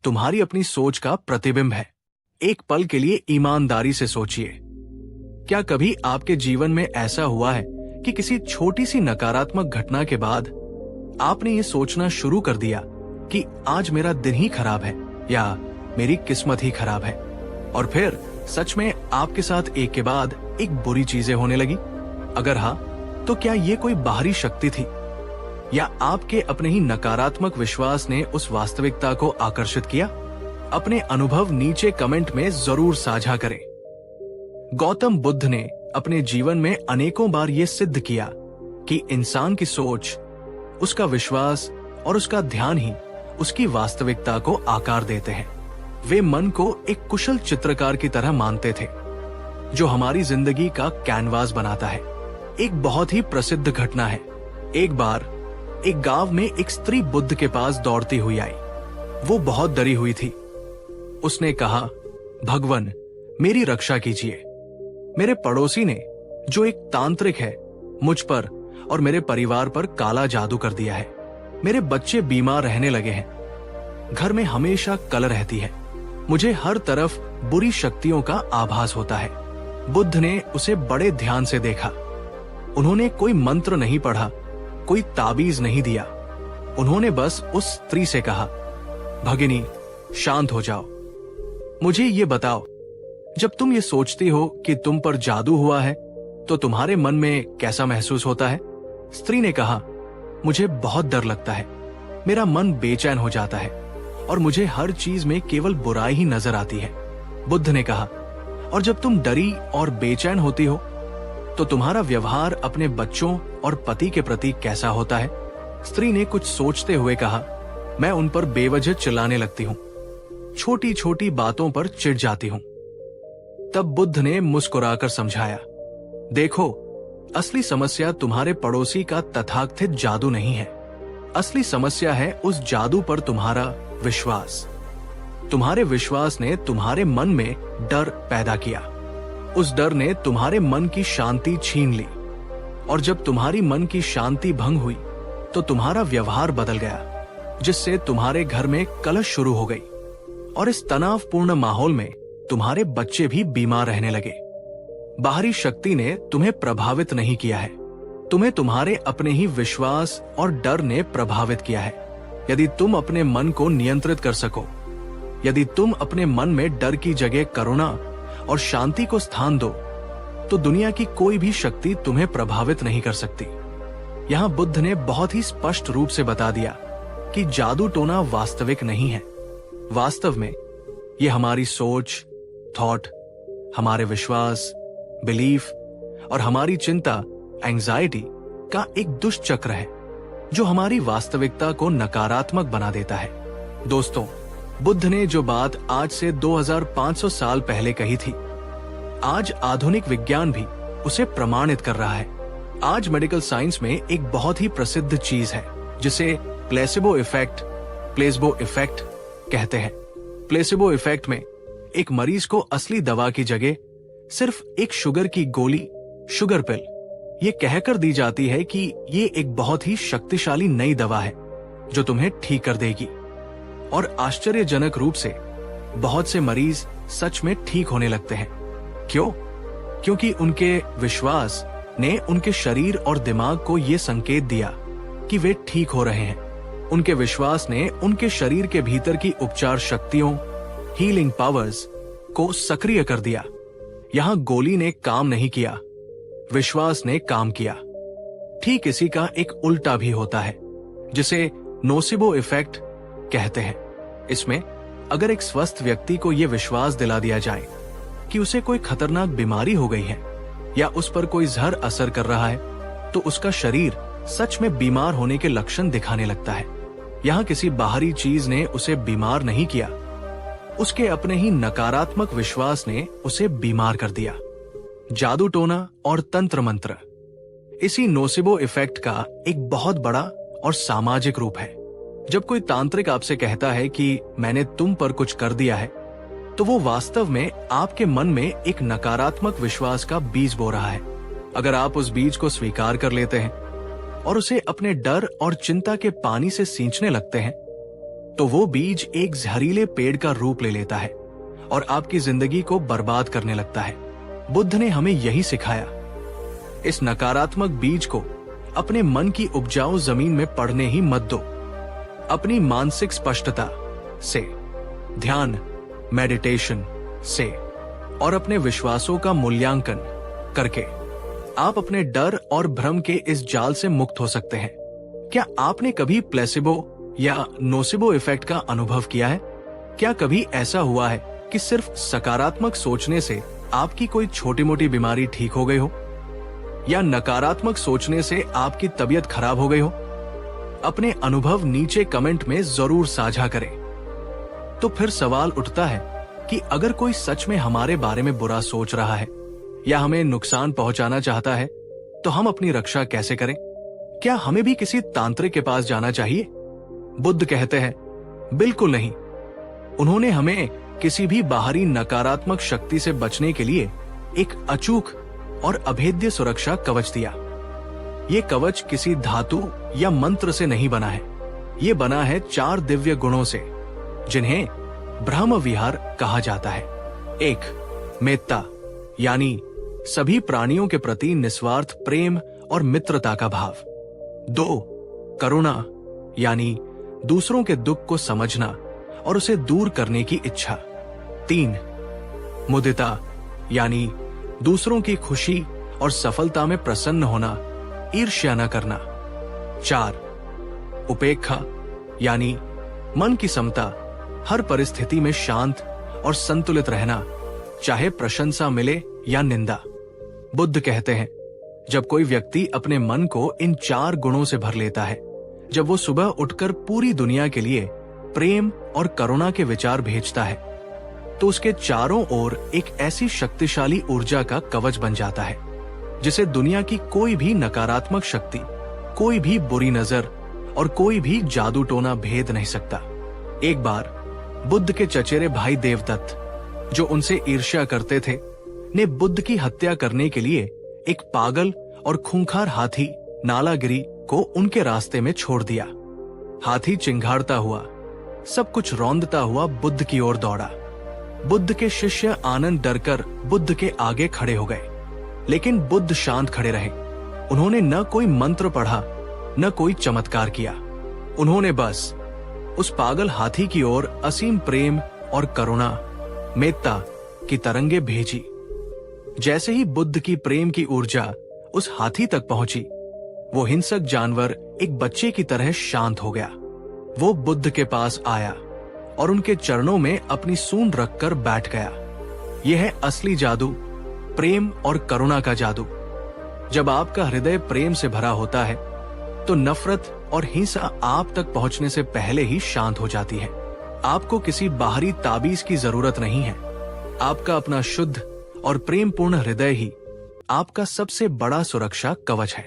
S1: तुम्हारी अपनी सोच का प्रतिबिंब है। एक पल के लिए ईमानदारी से सोचिए, क्या कभी आपके जीवन में ऐसा हुआ है कि किसी छोटी सी नकारात्मक घटना के बाद आपने ये सोचना शुरू कर दिया कि आज मेरा दिन ही खराब है या मेरी किस्मत ही खराब है, और फिर सच में आपके साथ एक के बाद एक बुरी चीजें होने लगी? अगर हाँ, तो क्या ये कोई बाहरी शक्ति थी या आपके अपने ही नकारात्मक विश्वास ने उस वास्तविकता को आकर्षित किया? अपने अनुभव नीचे कमेंट में जरूर साझा करें। गौतम बुद्ध ने अपने जीवन में अनेकों बार ये सिद्ध किया कि इंसान की सोच, उसका विश्वास और उसका ध्यान ही उसकी वास्तविकता को आकार देते हैं। वे मन को एक कुशल चित्रकार की तरह मानते थे जो हमारी जिंदगी का कैनवास बनाता है। एक बहुत ही प्रसिद्ध घटना है। एक बार एक गांव में एक स्त्री बुद्ध के पास दौड़ती हुई आई। वो बहुत डरी हुई थी। उसने कहा, भगवान मेरी रक्षा कीजिए। मेरे पड़ोसी ने, जो एक तांत्रिक है, मुझ पर और मेरे परिवार पर काला जादू कर दिया है। मेरे बच्चे बीमार रहने लगे हैं। घर में हमेशा कलह रहती है। मुझे हर तरफ बुरी शक्तियों का आभास होता है। बुद्ध ने उसे बड़े ध्यान से देखा। उन्होंने कोई मंत्र नहीं पढ़ा, कोई ताबीज नहीं दिया। उन्होंने बस उस स्त्री से कहा, भगिनी शांत हो जाओ। मुझे ये बताओ, जब तुम ये सोचती हो कि तुम पर जादू हुआ है तो तुम्हारे मन में कैसा महसूस होता है? स्त्री ने कहा, मुझे बहुत डर लगता है। मेरा मन बेचैन हो जाता है और मुझे हर चीज में केवल बुराई ही नजर आती है। बुद्ध ने कहा, और जब तुम डरी और बेचैन होती हो तो तुम्हारा व्यवहार अपने बच्चों और पति के प्रति कैसा होता है? स्त्री ने कुछ सोचते हुए कहा, मैं उन पर बेवजह चिल्लाने लगती हूँ, छोटी छोटी बातों पर चिढ़ जाती हूँ। तब बुद्ध ने मुस्कुराकर समझाया, देखो, असली समस्या तुम्हारे पड़ोसी का तथाकथित जादू नहीं है। असली समस्या है उस जादू पर तुम्हारा विश्वास। तुम्हारे विश्वास ने तुम्हारे मन में डर पैदा किया। उस डर ने तुम्हारे मन की शांति छीन ली, और जब तुम्हारी मन की शांति भंग हुई तो तुम्हारा व्यवहार बदल गया, जिससे तुम्हारे घर में कलह शुरू हो गई, और इस तनावपूर्ण माहौल में तुम्हारे बच्चे भी बीमार रहने लगे। बाहरी शक्ति ने तुम्हें प्रभावित नहीं किया है, तुम्हें तुम्हारे अपने ही विश्वास और डर ने प्रभावित किया है। यदि तुम अपने मन को नियंत्रित कर सको, यदि तुम अपने मन में डर की जगह करुणा और शांति को स्थान दो, तो दुनिया की कोई भी शक्ति तुम्हें प्रभावित नहीं कर सकती। यहाँ बुद्ध ने बहुत ही स्पष्ट रूप से बता दिया कि जादू टोना वास्तविक नहीं है। वास्तव में ये हमारी सोच, थॉट, हमारे विश्वास, बिलीफ और हमारी चिंता, एंजाइटी का एक दुष्चक्र है जो हमारी वास्तविकता को नकारात्मक बना देता है। दोस्तों, बुद्ध ने जो बात आज से 2500 साल पहले कही थी, आज आधुनिक विज्ञान भी उसे प्रमाणित कर रहा है। आज मेडिकल साइंस में एक बहुत ही प्रसिद्ध चीज है जिसे प्लेसिबो इफेक्ट कहते हैं। प्लेसिबो इफेक्ट में एक मरीज को असली दवा की जगह सिर्फ एक शुगर की गोली, शुगर पिल, ये कहकर दी जाती है कि ये एक बहुत ही शक्तिशाली नई दवा है जो तुम्हें ठीक कर देगी। और आश्चर्यजनक रूप से बहुत से मरीज सच में ठीक होने लगते हैं। क्यों? क्योंकि उनके विश्वास ने उनके शरीर और दिमाग को यह संकेत दिया कि वे ठीक हो रहे हैं। उनके विश्वास ने उनके शरीर के भीतर की उपचार शक्तियों, हीलिंग पावर्स को सक्रिय कर दिया। यहां गोली ने काम नहीं किया, विश्वास ने काम किया। ठीक इसी का एक उल्टा भी होता है जिसे नोसिबो इफेक्ट कहते हैं। इसमें अगर एक स्वस्थ व्यक्ति को यह विश्वास दिला दिया जाए कि उसे कोई खतरनाक बीमारी हो गई है या उस पर कोई जहर असर कर रहा है, तो उसका शरीर सच में बीमार होने के लक्षण दिखाने लगता है। यहां किसी बाहरी चीज ने उसे बीमार नहीं किया, उसके अपने ही नकारात्मक विश्वास ने उसे बीमार कर दिया। जादू टोना और तंत्र मंत्र इसी नोसिबो इफेक्ट का एक बहुत बड़ा और सामाजिक रूप है। जब कोई तांत्रिक आपसे कहता है कि मैंने तुम पर कुछ कर दिया है, तो वो वास्तव में आपके मन में एक नकारात्मक विश्वास का बीज बो रहा है। अगर आप उस बीज को स्वीकार कर लेते हैं और उसे अपने डर और चिंता के पानी से सींचने लगते हैं, तो वो बीज एक जहरीले पेड़ का रूप ले लेता है और आपकी जिंदगी को बर्बाद करने लगता है। बुद्ध ने हमें यही सिखाया। इस नकारात्मक बीज को अपने मन की उपजाऊ जमीन में पड़ने ही मत दो। अपनी मानसिक स्पष्टता से, ध्यान, मेडिटेशन से और अपने विश्वासों का मूल्यांकन करके आप अपने डर और भ्रम के इस जाल से मुक्त हो सकते हैं। क्या आपने कभी प्लेसिबो या नोसिबो इफेक्ट का अनुभव किया है? क्या कभी ऐसा हुआ है कि सिर्फ सकारात्मक सोचने से आपकी कोई छोटी मोटी बीमारी ठीक हो गई हो, या नकारात्मक सोचने से आपकी तबीयत खराब हो गई हो? अपने अनुभव नीचे कमेंट में जरूर साझा करें। तो फिर सवाल उठता है कि अगर कोई सच में हमारे बारे में बुरा सोच रहा है या हमें नुकसान पहुंचाना चाहता है, तो हम अपनी रक्षा कैसे करें? क्या हमें भी किसी तांत्रिक के पास जाना चाहिए? बुद्ध कहते हैं, बिल्कुल नहीं। उन्होंने हमें किसी भी बाहरी नकारात्मक शक्ति से बचने के लिए एक अचूक और अभेद्य सुरक्षा कवच दिया। ये कवच किसी धातु या मंत्र से नहीं बना है। ये बना है 4 दिव्य गुणों से, जिन्हें ब्रह्म विहार कहा जाता है। 1. मेत्ता, यानी सभी प्राणियों के प्रति निस्वार्थ प्रेम और मित्रता का भाव। 2. करुणा, यानी दूसरों के दुख को समझना और उसे दूर करने की इच्छा। 3. मुदिता, यानी दूसरों की खुशी और सफलता में प्रसन्न होना, ईर्ष्या न करना। 4. उपेक्षा, यानी मन की समता, हर परिस्थिति में शांत और संतुलित रहना, चाहे प्रशंसा मिले या निंदा। बुद्ध कहते हैं, जब कोई व्यक्ति अपने मन को इन 4 गुणों से भर लेता है, जब वो सुबह उठकर पूरी दुनिया के लिए प्रेम और करुणा के विचार भेजता है, तो उसके चारों ओर एक ऐसी शक्तिशाली ऊर्जा का कवच बन जाता है जिसे दुनिया की कोई भी नकारात्मक शक्ति, कोई भी बुरी नजर और कोई भी जादू टोना भेद नहीं सकता। एक बार बुद्ध के चचेरे भाई देवदत्त, जो उनसे ईर्ष्या करते थे, ने बुद्ध की हत्या करने के लिए एक पागल और खूंखार हाथी नालागिरी को उनके रास्ते में छोड़ दिया। हाथी चिंघाड़ता हुआ, सब कुछ रौंदता हुआ बुद्ध की ओर दौड़ा। बुद्ध के शिष्य आनंद डरकर बुद्ध के आगे खड़े हो गए, लेकिन बुद्ध शांत खड़े रहे। उन्होंने न कोई मंत्र पढ़ा, न कोई चमत्कार किया। उन्होंने बस उस पागल हाथी की ओर असीम प्रेम और करुणा, मेत्ता की तरंगे भेजी। जैसे ही बुद्ध की प्रेम की ऊर्जा उस हाथी तक पहुंची, वो हिंसक जानवर एक बच्चे की तरह शांत हो गया। वो बुद्ध के पास आया और उनके चरणों में अपनी सूंड रखकर बैठ गया। यह है असली जादू, प्रेम और करुणा का जादू। जब आपका हृदय प्रेम से भरा होता है, तो नफरत और हिंसा आप तक पहुंचने से पहले ही शांत हो जाती है। आपको किसी बाहरी ताबीज की जरूरत नहीं है। आपका अपना शुद्ध और प्रेमपूर्ण हृदय ही आपका सबसे बड़ा सुरक्षा कवच है।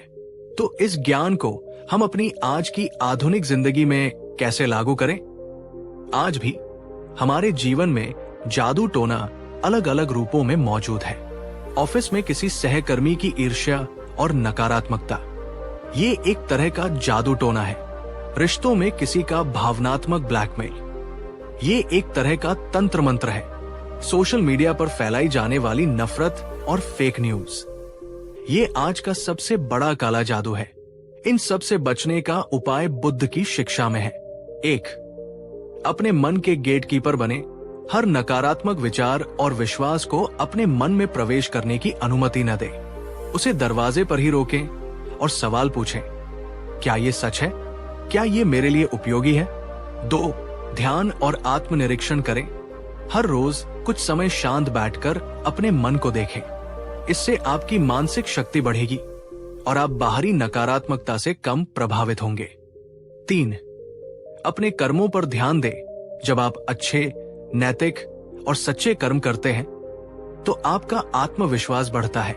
S1: तो इस ज्ञान को हम अपनी आज की आधुनिक जिंदगी में कैसे लागू करें? आज भी हमारे जीवन में जादू टोना अलग अलग रूपों में मौजूद है। ऑफिस में किसी सहकर्मी की ईर्ष्या और नकारात्मकता, ये एक तरह का जादू टोना है। रिश्तों में किसी का भावनात्मक ब्लैकमेल, ये एक तरह का तंत्र मंत्र है। सोशल मीडिया पर फैलाई जाने वाली नफरत और फेक न्यूज, ये आज का सबसे बड़ा काला जादू है। इन सब से बचने का उपाय बुद्ध की शिक्षा में है। 1. अपने मन के गेटकीपर बने। हर नकारात्मक विचार और विश्वास को अपने मन में प्रवेश करने की अनुमति न दें। उसे दरवाजे पर ही रोकें और सवाल पूछें, क्या ये सच है? क्या ये मेरे लिए उपयोगी है? 2. ध्यान और आत्मनिरीक्षण करें। हर रोज कुछ समय शांत बैठकर अपने मन को देखें। इससे आपकी मानसिक शक्ति बढ़ेगी और आप बाहरी नकारात्मकता से कम प्रभावित होंगे। 3. अपने कर्मों पर ध्यान दें। जब आप अच्छे, नैतिक और सच्चे कर्म करते हैं तो आपका आत्मविश्वास बढ़ता है।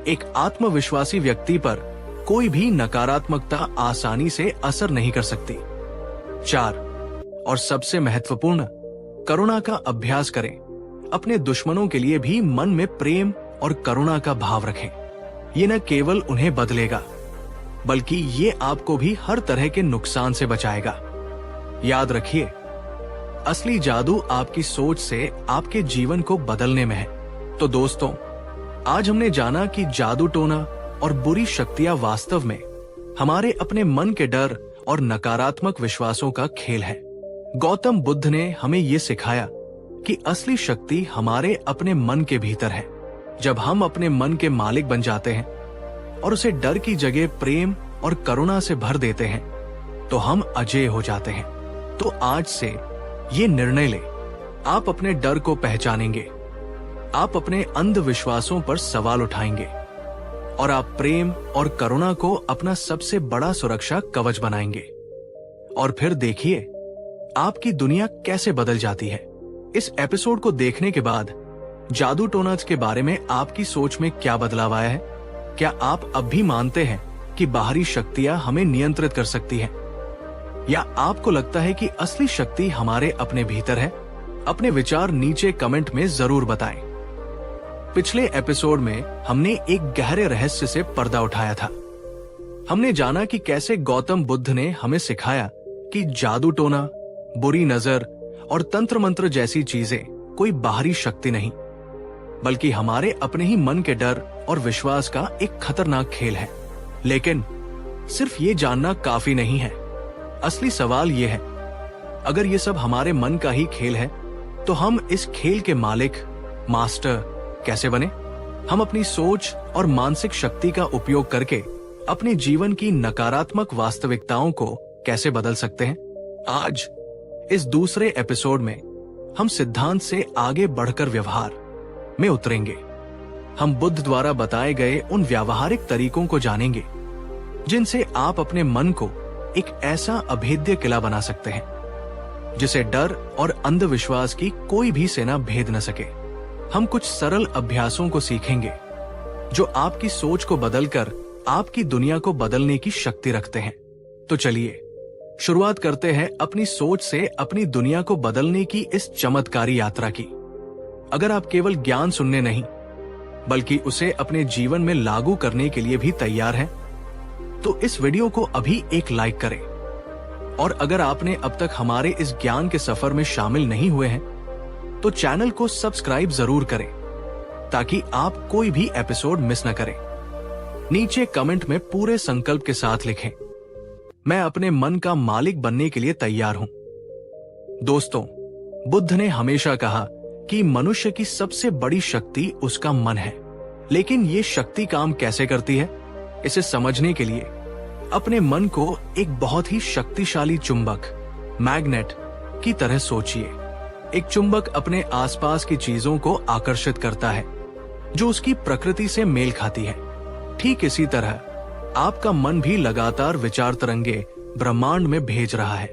S1: एक आत्मविश्वासी व्यक्ति पर कोई भी नकारात्मकता आसानी से असर नहीं कर सकती। 4. और सबसे महत्वपूर्ण, करुणा का अभ्यास करें। अपने दुश्मनों के लिए भी मन में प्रेम और करुणा का भाव रखें। ये न केवल उन्हें बदलेगा, बल्कि ये आपको भी हर तरह के नुकसान से बचाएगा। याद रखिए, असली जादू आपकी सोच से आपके जीवन को बदलने में है। तो दोस्तों, आज हमने जाना कि जादू टोना और बुरी शक्तियां वास्तव में हमारे अपने मन के डर और नकारात्मक विश्वासों का खेल है। गौतम बुद्ध ने हमें ये सिखाया कि असली शक्ति हमारे अपने मन के भीतर है। जब हम अपने मन के मालिक बन जाते हैं और उसे डर की जगह प्रेम और करुणा से भर देते हैं, तो हम अजेय हो जाते हैं। तो आज से ये निर्णय ले, आप अपने डर को पहचानेंगे, आप अपने अंधविश्वासों पर सवाल उठाएंगे और आप प्रेम और करुणा को अपना सबसे बड़ा सुरक्षा कवच बनाएंगे। और फिर देखिए आपकी दुनिया कैसे बदल जाती है। इस एपिसोड को देखने के बाद जादू टोनाज के बारे में आपकी सोच में क्या बदलाव आया है? क्या आप अब भी मानते हैं कि बाहरी शक्तियां हमें नियंत्रित कर सकती हैं? या आपको लगता है कि असली शक्ति हमारे अपने भीतर है? अपने विचार नीचे कमेंट में जरूर बताएं। पिछले एपिसोड में हमने एक गहरे रहस्य से पर्दा उठाया था। हमने जाना कि कैसे गौतम बुद्ध ने हमें सिखाया कि जादू टोना, बुरी नजर और तंत्र मंत्र जैसी चीजें कोई बाहरी शक्ति नहीं, बल्कि हमारे अपने ही मन के डर और विश्वास का एक खतरनाक खेल है। लेकिन सिर्फ ये जानना काफी नहीं है। असली सवाल ये है, अगर ये सब हमारे मन का ही खेल है, तो हम इस खेल के मालिक, मास्टर कैसे बने? हम अपनी सोच और मानसिक शक्ति का उपयोग करके अपने जीवन की नकारात्मक वास्तविकताओं को कैसे बदल सकते हैं? आज इस दूसरे एपिसोड में हम सिद्धांत से आगे बढ़कर व्यवहार में उतरेंगे। हम बुद्ध द्वारा बताए गए उन व्यावहारिक तरीकों को जानेंगे जिनसे आप अपने मन को एक ऐसा अभेद्य किला बना सकते हैं जिसे डर और अंधविश्वास की कोई भी सेना भेद न सके। हम कुछ सरल अभ्यासों को सीखेंगे जो आपकी सोच को बदलकर आपकी दुनिया को बदलने की शक्ति रखते हैं। तो चलिए शुरुआत करते हैं अपनी सोच से अपनी दुनिया को बदलने की इस चमत्कारी यात्रा की। अगर आप केवल ज्ञान सुनने नहीं, बल्कि उसे अपने जीवन में लागू करने के लिए भी तैयार हैं, तो इस वीडियो को अभी एक लाइक करें। और अगर आपने अब तक हमारे इस ज्ञान के सफर में शामिल नहीं हुए हैं, तो चैनल को सब्सक्राइब जरूर करें ताकि आप कोई भी एपिसोड मिस न करें। नीचे कमेंट में पूरे संकल्प के साथ लिखें, मैं अपने मन का मालिक बनने के लिए तैयार हूं। दोस्तों, बुद्ध ने हमेशा कहा कि मनुष्य की सबसे बड़ी शक्ति उसका मन है। लेकिन ये शक्ति काम कैसे करती है, इसे समझने के लिए अपने मन को एक बहुत ही शक्तिशाली चुंबक, मैग्नेट की तरह सोचिए। एक चुंबक अपने आसपास की चीजों को आकर्षित करता है जो उसकी प्रकृति से मेल खाती है। ठीक इसी तरह आपका मन भी लगातार विचार तरंगे ब्रह्मांड में भेज रहा है।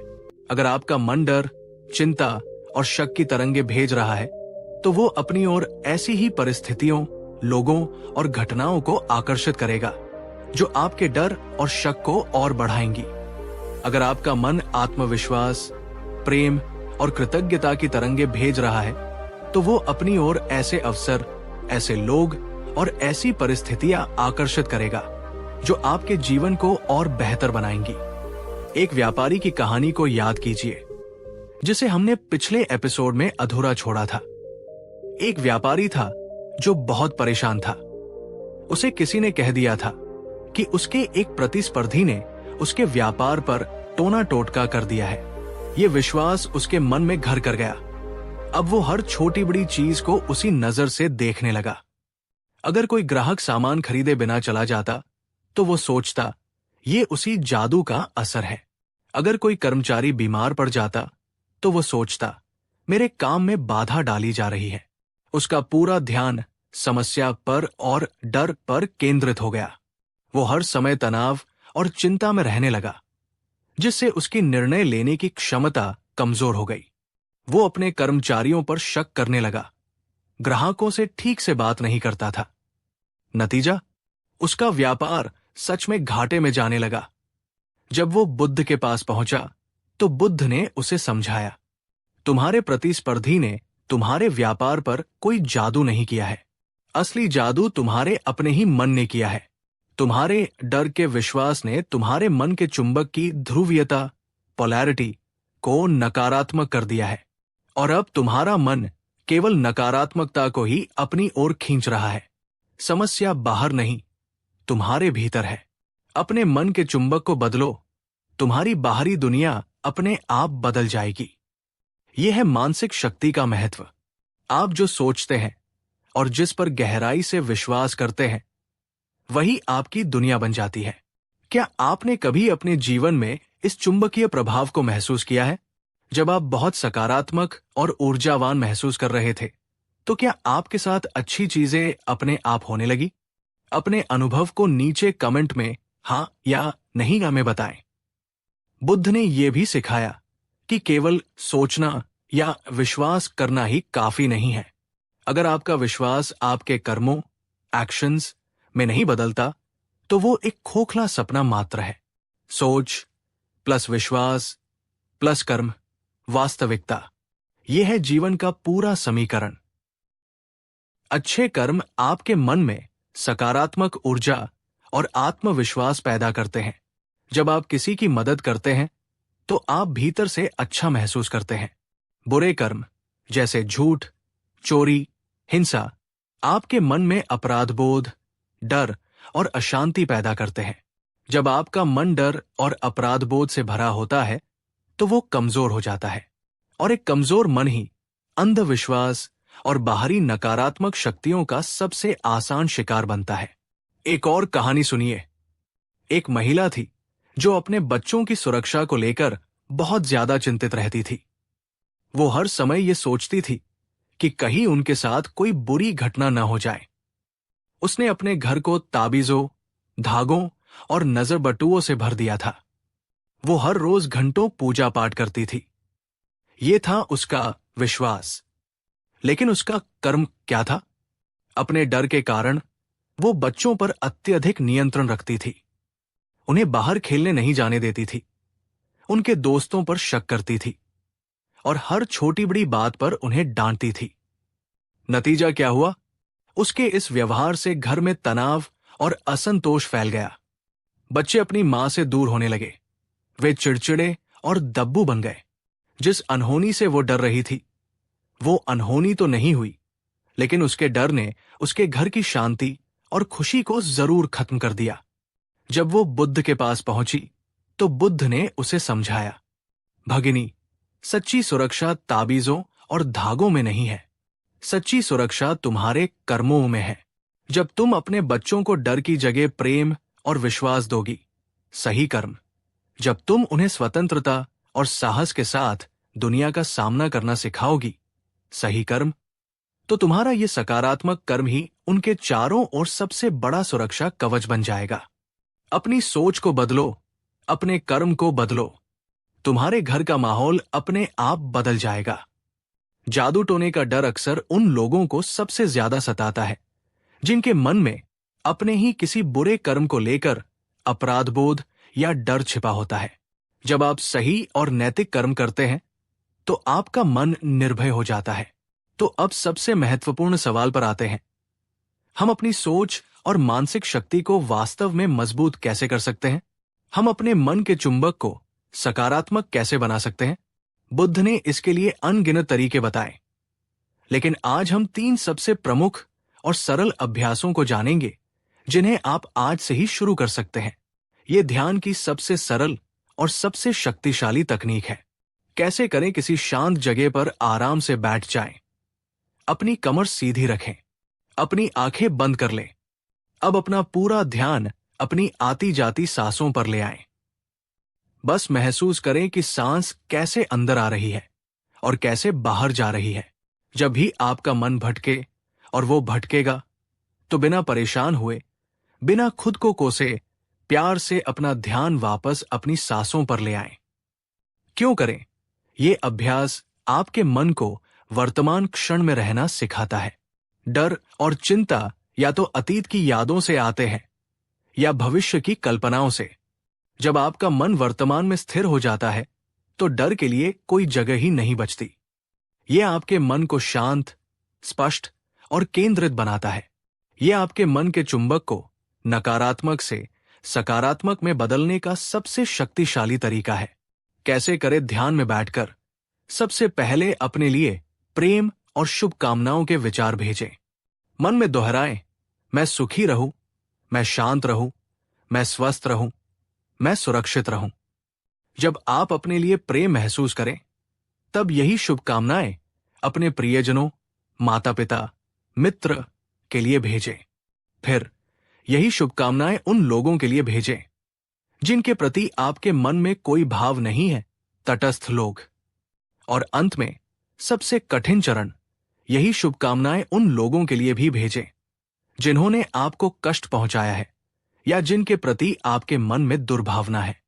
S1: अगर आपका मन डर, चिंता और शक की तरंगे भेज रहा है, तो वो अपनी ओर ऐसी ही परिस्थितियों, लोगों और घटनाओं को आकर्षित करेगा जो आपके डर और शक को और बढ़ाएंगी। अगर आपका मन आत्मविश्वास, प्रेम और कृतज्ञता की तरंगे भेज रहा है, तो वो अपनी ओर ऐसे अवसर, ऐसे लोग और ऐसी परिस्थितियां आकर्षित करेगा जो आपके जीवन को और बेहतर बनाएंगी। एक व्यापारी की कहानी को याद कीजिए जिसे हमने पिछले एपिसोड में अधूरा छोड़ा था। एक व्यापारी था जो बहुत परेशान था। उसे किसी ने कह दिया था कि उसके एक प्रतिस्पर्धी ने उसके व्यापार पर टोना टोटका कर दिया है। ये विश्वास उसके मन में घर कर गया। अब वो हर छोटी बड़ी चीज को उसी नजर से देखने लगा। अगर कोई ग्राहक सामान खरीदे बिना चला जाता तो वो सोचता ये उसी जादू का असर है। अगर कोई कर्मचारी बीमार पड़ जाता तो वो सोचता मेरे काम में बाधा डाली जा रही है। उसका पूरा ध्यान समस्या पर और डर पर केंद्रित हो गया। वो हर समय तनाव और चिंता में रहने लगा, जिससे उसकी निर्णय लेने की क्षमता कमजोर हो गई। वो अपने कर्मचारियों पर शक करने लगा, ग्राहकों से ठीक से बात नहीं करता था। नतीजा, उसका व्यापार सच में घाटे में जाने लगा। जब वो बुद्ध के पास पहुंचा तो बुद्ध ने उसे समझाया, तुम्हारे प्रतिस्पर्धी ने तुम्हारे व्यापार पर कोई जादू नहीं किया है। असली जादू तुम्हारे अपने ही मन ने किया है। तुम्हारे डर के विश्वास ने तुम्हारे मन के चुंबक की ध्रुवीयता, पोलैरिटी को नकारात्मक कर दिया है, और अब तुम्हारा मन केवल नकारात्मकता को ही अपनी ओर खींच रहा है। समस्या बाहर नहीं, तुम्हारे भीतर है। अपने मन के चुंबक को बदलो, तुम्हारी बाहरी दुनिया अपने आप बदल जाएगी। यह है मानसिक शक्ति का महत्व। आप जो सोचते हैं और जिस पर गहराई से विश्वास करते हैं, वही आपकी दुनिया बन जाती है। क्या आपने कभी अपने जीवन में इस चुंबकीय प्रभाव को महसूस किया है? जब आप बहुत सकारात्मक और ऊर्जावान महसूस कर रहे थे, तो क्या आपके साथ अच्छी चीजें अपने आप होने लगी? अपने अनुभव को नीचे कमेंट में हाँ या नहीं हमें बताएं। बुद्ध ने यह भी सिखाया कि केवल सोचना या विश्वास करना ही काफी नहीं है। अगर आपका विश्वास आपके कर्मों, एक्शंस में नहीं बदलता, तो वो एक खोखला सपना मात्र है। सोच प्लस विश्वास प्लस कर्म, वास्तविकता, यह है जीवन का पूरा समीकरण। अच्छे कर्म आपके मन में सकारात्मक ऊर्जा और आत्मविश्वास पैदा करते हैं। जब आप किसी की मदद करते हैं तो आप भीतर से अच्छा महसूस करते हैं। बुरे कर्म जैसे झूठ, चोरी, हिंसा आपके मन में अपराधबोध, डर और अशांति पैदा करते हैं। जब आपका मन डर और अपराधबोध से भरा होता है तो वो कमजोर हो जाता है, और एक कमजोर मन ही अंधविश्वास और बाहरी नकारात्मक शक्तियों का सबसे आसान शिकार बनता है। एक और कहानी सुनिए। एक महिला थी जो अपने बच्चों की सुरक्षा को लेकर बहुत ज्यादा चिंतित रहती थी। वो हर समय ये सोचती थी कि कहीं उनके साथ कोई बुरी घटना न हो जाए। उसने अपने घर को ताबीजों, धागों और नजर बटुओं से भर दिया था। वो हर रोज घंटों पूजा पाठ करती थी। ये था उसका विश्वास। लेकिन उसका कर्म क्या था? अपने डर के कारण वो बच्चों पर अत्यधिक नियंत्रण रखती थी। उन्हें बाहर खेलने नहीं जाने देती थी, उनके दोस्तों पर शक करती थी और हर छोटी बड़ी बात पर उन्हें डांटती थी। नतीजा क्या हुआ? उसके इस व्यवहार से घर में तनाव और असंतोष फैल गया। बच्चे अपनी मां से दूर होने लगे। वे चिड़चिड़े और दब्बू बन गए। जिस अनहोनी से वो डर रही थी, वो अनहोनी तो नहीं हुई, लेकिन उसके डर ने उसके घर की शांति और खुशी को जरूर खत्म कर दिया। जब वो बुद्ध के पास पहुंची तो बुद्ध ने उसे समझाया, भगिनी, सच्ची सुरक्षा ताबीजों और धागों में नहीं है। सच्ची सुरक्षा तुम्हारे कर्मों में है। जब तुम अपने बच्चों को डर की जगह प्रेम और विश्वास दोगी, सही कर्म। जब तुम उन्हें स्वतंत्रता और साहस के साथ दुनिया का सामना करना सिखाओगी, सही कर्म, तो तुम्हारा ये सकारात्मक कर्म ही उनके चारों ओर सबसे बड़ा सुरक्षा कवच बन जाएगा। अपनी सोच को बदलो, अपने कर्म को बदलो, तुम्हारे घर का माहौल अपने आप बदल जाएगा। जादू टोने का डर अक्सर उन लोगों को सबसे ज्यादा सताता है जिनके मन में अपने ही किसी बुरे कर्म को लेकर अपराधबोध या डर छिपा होता है। जब आप सही और नैतिक कर्म करते हैं तो आपका मन निर्भय हो जाता है। तो अब सबसे महत्वपूर्ण सवाल पर आते हैं। हम अपनी सोच और मानसिक शक्ति को वास्तव में मजबूत कैसे कर सकते हैं? हम अपने मन के चुंबक को सकारात्मक कैसे बना सकते हैं? बुद्ध ने इसके लिए अनगिनत तरीके बताए, लेकिन आज हम 3 सबसे प्रमुख और सरल अभ्यासों को जानेंगे जिन्हें आप आज से ही शुरू कर सकते हैं। ये ध्यान की सबसे सरल और सबसे शक्तिशाली तकनीक है। कैसे करें? किसी शांत जगह पर आराम से बैठ जाएं। अपनी कमर सीधी रखें। अपनी आंखें बंद कर लें। अब अपना पूरा ध्यान अपनी आती जाती सांसों पर ले आएं। बस महसूस करें कि सांस कैसे अंदर आ रही है और कैसे बाहर जा रही है। जब भी आपका मन भटके, और वो भटकेगा, तो बिना परेशान हुए, बिना खुद को कोसे, प्यार से अपना ध्यान वापस अपनी सांसों पर ले आएं। क्यों करें? ये अभ्यास आपके मन को वर्तमान क्षण में रहना सिखाता है। डर और चिंता या तो अतीत की यादों से आते हैं या भविष्य की कल्पनाओं से। जब आपका मन वर्तमान में स्थिर हो जाता है, तो डर के लिए कोई जगह ही नहीं बचती। यह आपके मन को शांत, स्पष्ट और केंद्रित बनाता है। यह आपके मन के चुंबक को नकारात्मक से सकारात्मक में बदलने का सबसे शक्तिशाली तरीका है। कैसे करें? ध्यान में बैठकर सबसे पहले अपने लिए प्रेम और शुभकामनाओं के विचार भेजें। मन में दोहराएं, मैं सुखी रहूं, मैं शांत रहूं, मैं स्वस्थ रहूं, मैं सुरक्षित रहूं। जब आप अपने लिए प्रेम महसूस करें, तब यही शुभकामनाएं अपने प्रियजनों, माता पिता, मित्र के लिए भेजें। फिर यही शुभकामनाएं उन लोगों के लिए भेजें जिनके प्रति आपके मन में कोई भाव नहीं है, तटस्थ लोग। और अंत में सबसे कठिन चरण, यही शुभकामनाएं उन लोगों के लिए भी भेजें जिन्होंने आपको कष्ट पहुंचाया है या जिनके प्रति आपके मन में दुर्भावना है।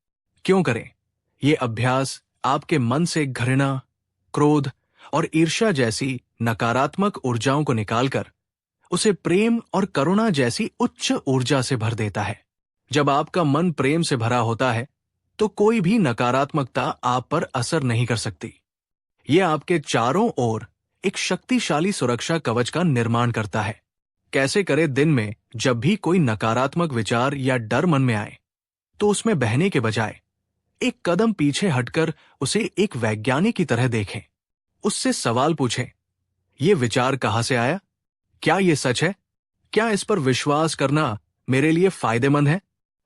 S1: क्यों करें? ये अभ्यास आपके मन से घृणा, क्रोध और ईर्ष्या जैसी नकारात्मक ऊर्जाओं को निकालकर उसे प्रेम और करुणा जैसी उच्च ऊर्जा से भर देता है। जब आपका मन प्रेम से भरा होता है, तो कोई भी नकारात्मकता आप पर असर नहीं कर सकती। यह आपके चारों ओर एक शक्तिशाली सुरक्षा कवच का निर्माण करता है। कैसे करें? दिन में जब भी कोई नकारात्मक विचार या डर मन में आए, तो उसमें बहने के बजाय एक कदम पीछे हटकर उसे एक वैज्ञानिक की तरह देखें। उससे सवाल पूछें, ये विचार कहां से आया? क्या ये सच है? क्या इस पर विश्वास करना मेरे लिए फायदेमंद है?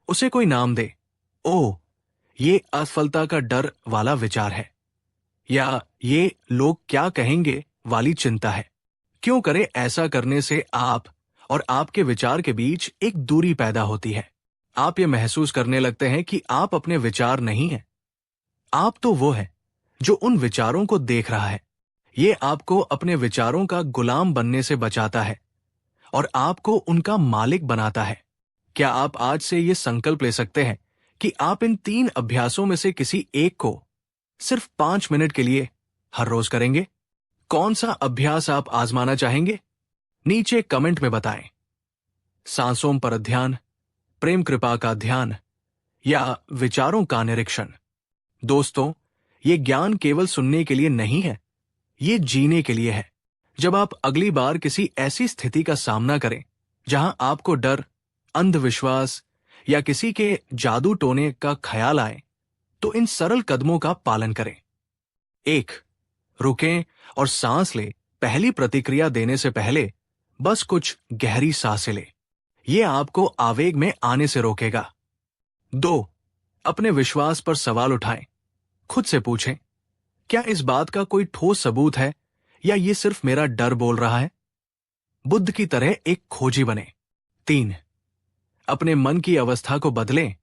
S1: उसे कोई नाम दे। ओह, ये असफलता का डर वाला विचार है, या ये लोग क्या कहेंगे वाली चिंता है। क्यों करें? ऐसा करने से आप और आपके विचार के बीच एक दूरी पैदा होती है। आप ये महसूस करने लगते हैं कि आप अपने विचार नहीं हैं। आप तो वो है जो उन विचारों को देख रहा है। ये आपको अपने विचारों का गुलाम बनने से बचाता है और आपको उनका मालिक बनाता है। क्या आप आज से ये संकल्प ले सकते हैं कि आप इन 3 अभ्यासों में से किसी एक को सिर्फ 5 मिनट के लिए हर रोज करेंगे? कौन सा अभ्यास आप आजमाना चाहेंगे? नीचे कमेंट में बताएं। सांसों पर ध्यान, प्रेम कृपा का ध्यान या विचारों का निरीक्षण। दोस्तों, ये ज्ञान केवल सुनने के लिए नहीं है, ये जीने के लिए है। जब आप अगली बार किसी ऐसी स्थिति का सामना करें जहां आपको डर, अंधविश्वास या किसी के जादू टोने का ख्याल आए, तो इन सरल कदमों का पालन करें। 1. रुकें और सांस लें। पहली प्रतिक्रिया देने से पहले बस कुछ गहरी सांसें लें। यह आपको आवेग में आने से रोकेगा। 2. अपने विश्वास पर सवाल उठाएं। खुद से पूछें, क्या इस बात का कोई ठोस सबूत है या ये सिर्फ मेरा डर बोल रहा है? बुद्ध की तरह एक खोजी बने। 3. अपने मन की अवस्था को बदलें।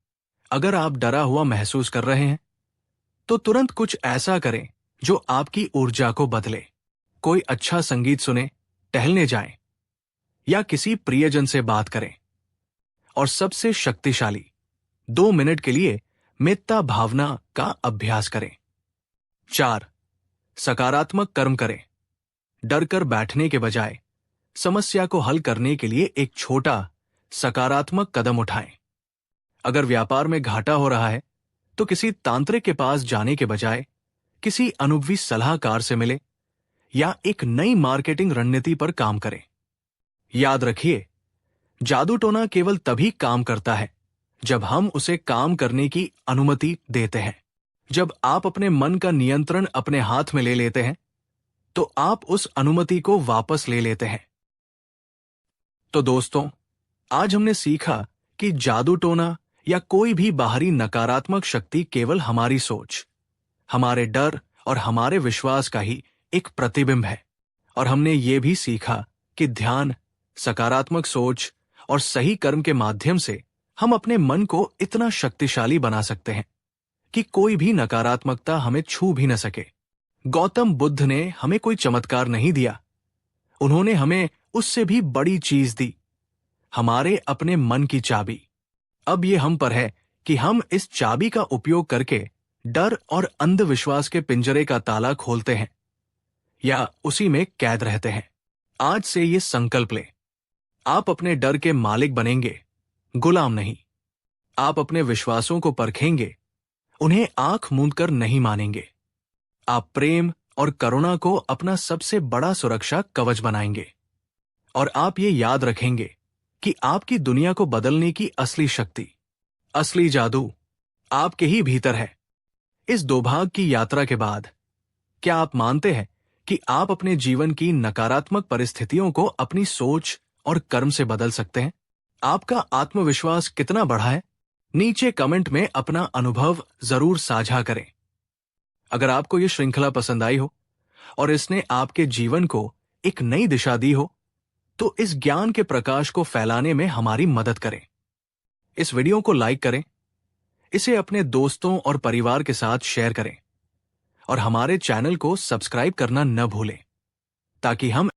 S1: अगर आप डरा हुआ महसूस कर रहे हैं, तो तुरंत कुछ ऐसा करें जो आपकी ऊर्जा को बदले। कोई अच्छा संगीत सुने, टहलने जाएं या किसी प्रियजन से बात करें। और सबसे शक्तिशाली, 2 मिनट के लिए मेत्ता भावना का अभ्यास करें। 4. सकारात्मक कर्म करें। डर कर बैठने के बजाय समस्या को हल करने के लिए एक छोटा सकारात्मक कदम उठाएं। अगर व्यापार में घाटा हो रहा है, तो किसी तांत्रिक के पास जाने के बजाय किसी अनुभवी सलाहकार से मिले या एक नई मार्केटिंग रणनीति पर काम करें। याद रखिए, जादू टोना केवल तभी काम करता है जब हम उसे काम करने की अनुमति देते हैं। जब आप अपने मन का नियंत्रण अपने हाथ में ले लेते हैं, तो आप उस अनुमति को वापस ले लेते हैं। तो दोस्तों, आज हमने सीखा कि जादू टोना या कोई भी बाहरी नकारात्मक शक्ति केवल हमारी सोच, हमारे डर और हमारे विश्वास का ही एक प्रतिबिंब है। और हमने ये भी सीखा कि ध्यान, सकारात्मक सोच और सही कर्म के माध्यम से हम अपने मन को इतना शक्तिशाली बना सकते हैं कि कोई भी नकारात्मकता हमें छू भी न सके। गौतम बुद्ध ने हमें कोई चमत्कार नहीं दिया, उन्होंने हमें उससे भी बड़ी चीज दी, हमारे अपने मन की चाबी। अब ये हम पर है कि हम इस चाबी का उपयोग करके डर और अंधविश्वास के पिंजरे का ताला खोलते हैं या उसी में कैद रहते हैं। आज से ये संकल्प लें, आप अपने डर के मालिक बनेंगे, गुलाम नहीं। आप अपने विश्वासों को परखेंगे, उन्हें आंख मूंद कर नहीं मानेंगे। आप प्रेम और करुणा को अपना सबसे बड़ा सुरक्षा कवच बनाएंगे। और आप ये याद रखेंगे कि आपकी दुनिया को बदलने की असली शक्ति, असली जादू आपके ही भीतर है। इस 2 भाग की यात्रा के बाद क्या आप मानते हैं कि आप अपने जीवन की नकारात्मक परिस्थितियों को अपनी सोच और कर्म से बदल सकते हैं? आपका आत्मविश्वास कितना बढ़ा है? नीचे कमेंट में अपना अनुभव जरूर साझा करें। अगर आपको ये श्रृंखला पसंद आई हो और इसने आपके जीवन को एक नई दिशा दी हो, तो इस ज्ञान के प्रकाश को फैलाने में हमारी मदद करें। इस वीडियो को लाइक करें, इसे अपने दोस्तों और परिवार के साथ शेयर करें और हमारे चैनल को सब्सक्राइब करना न भूलें, ताकि हम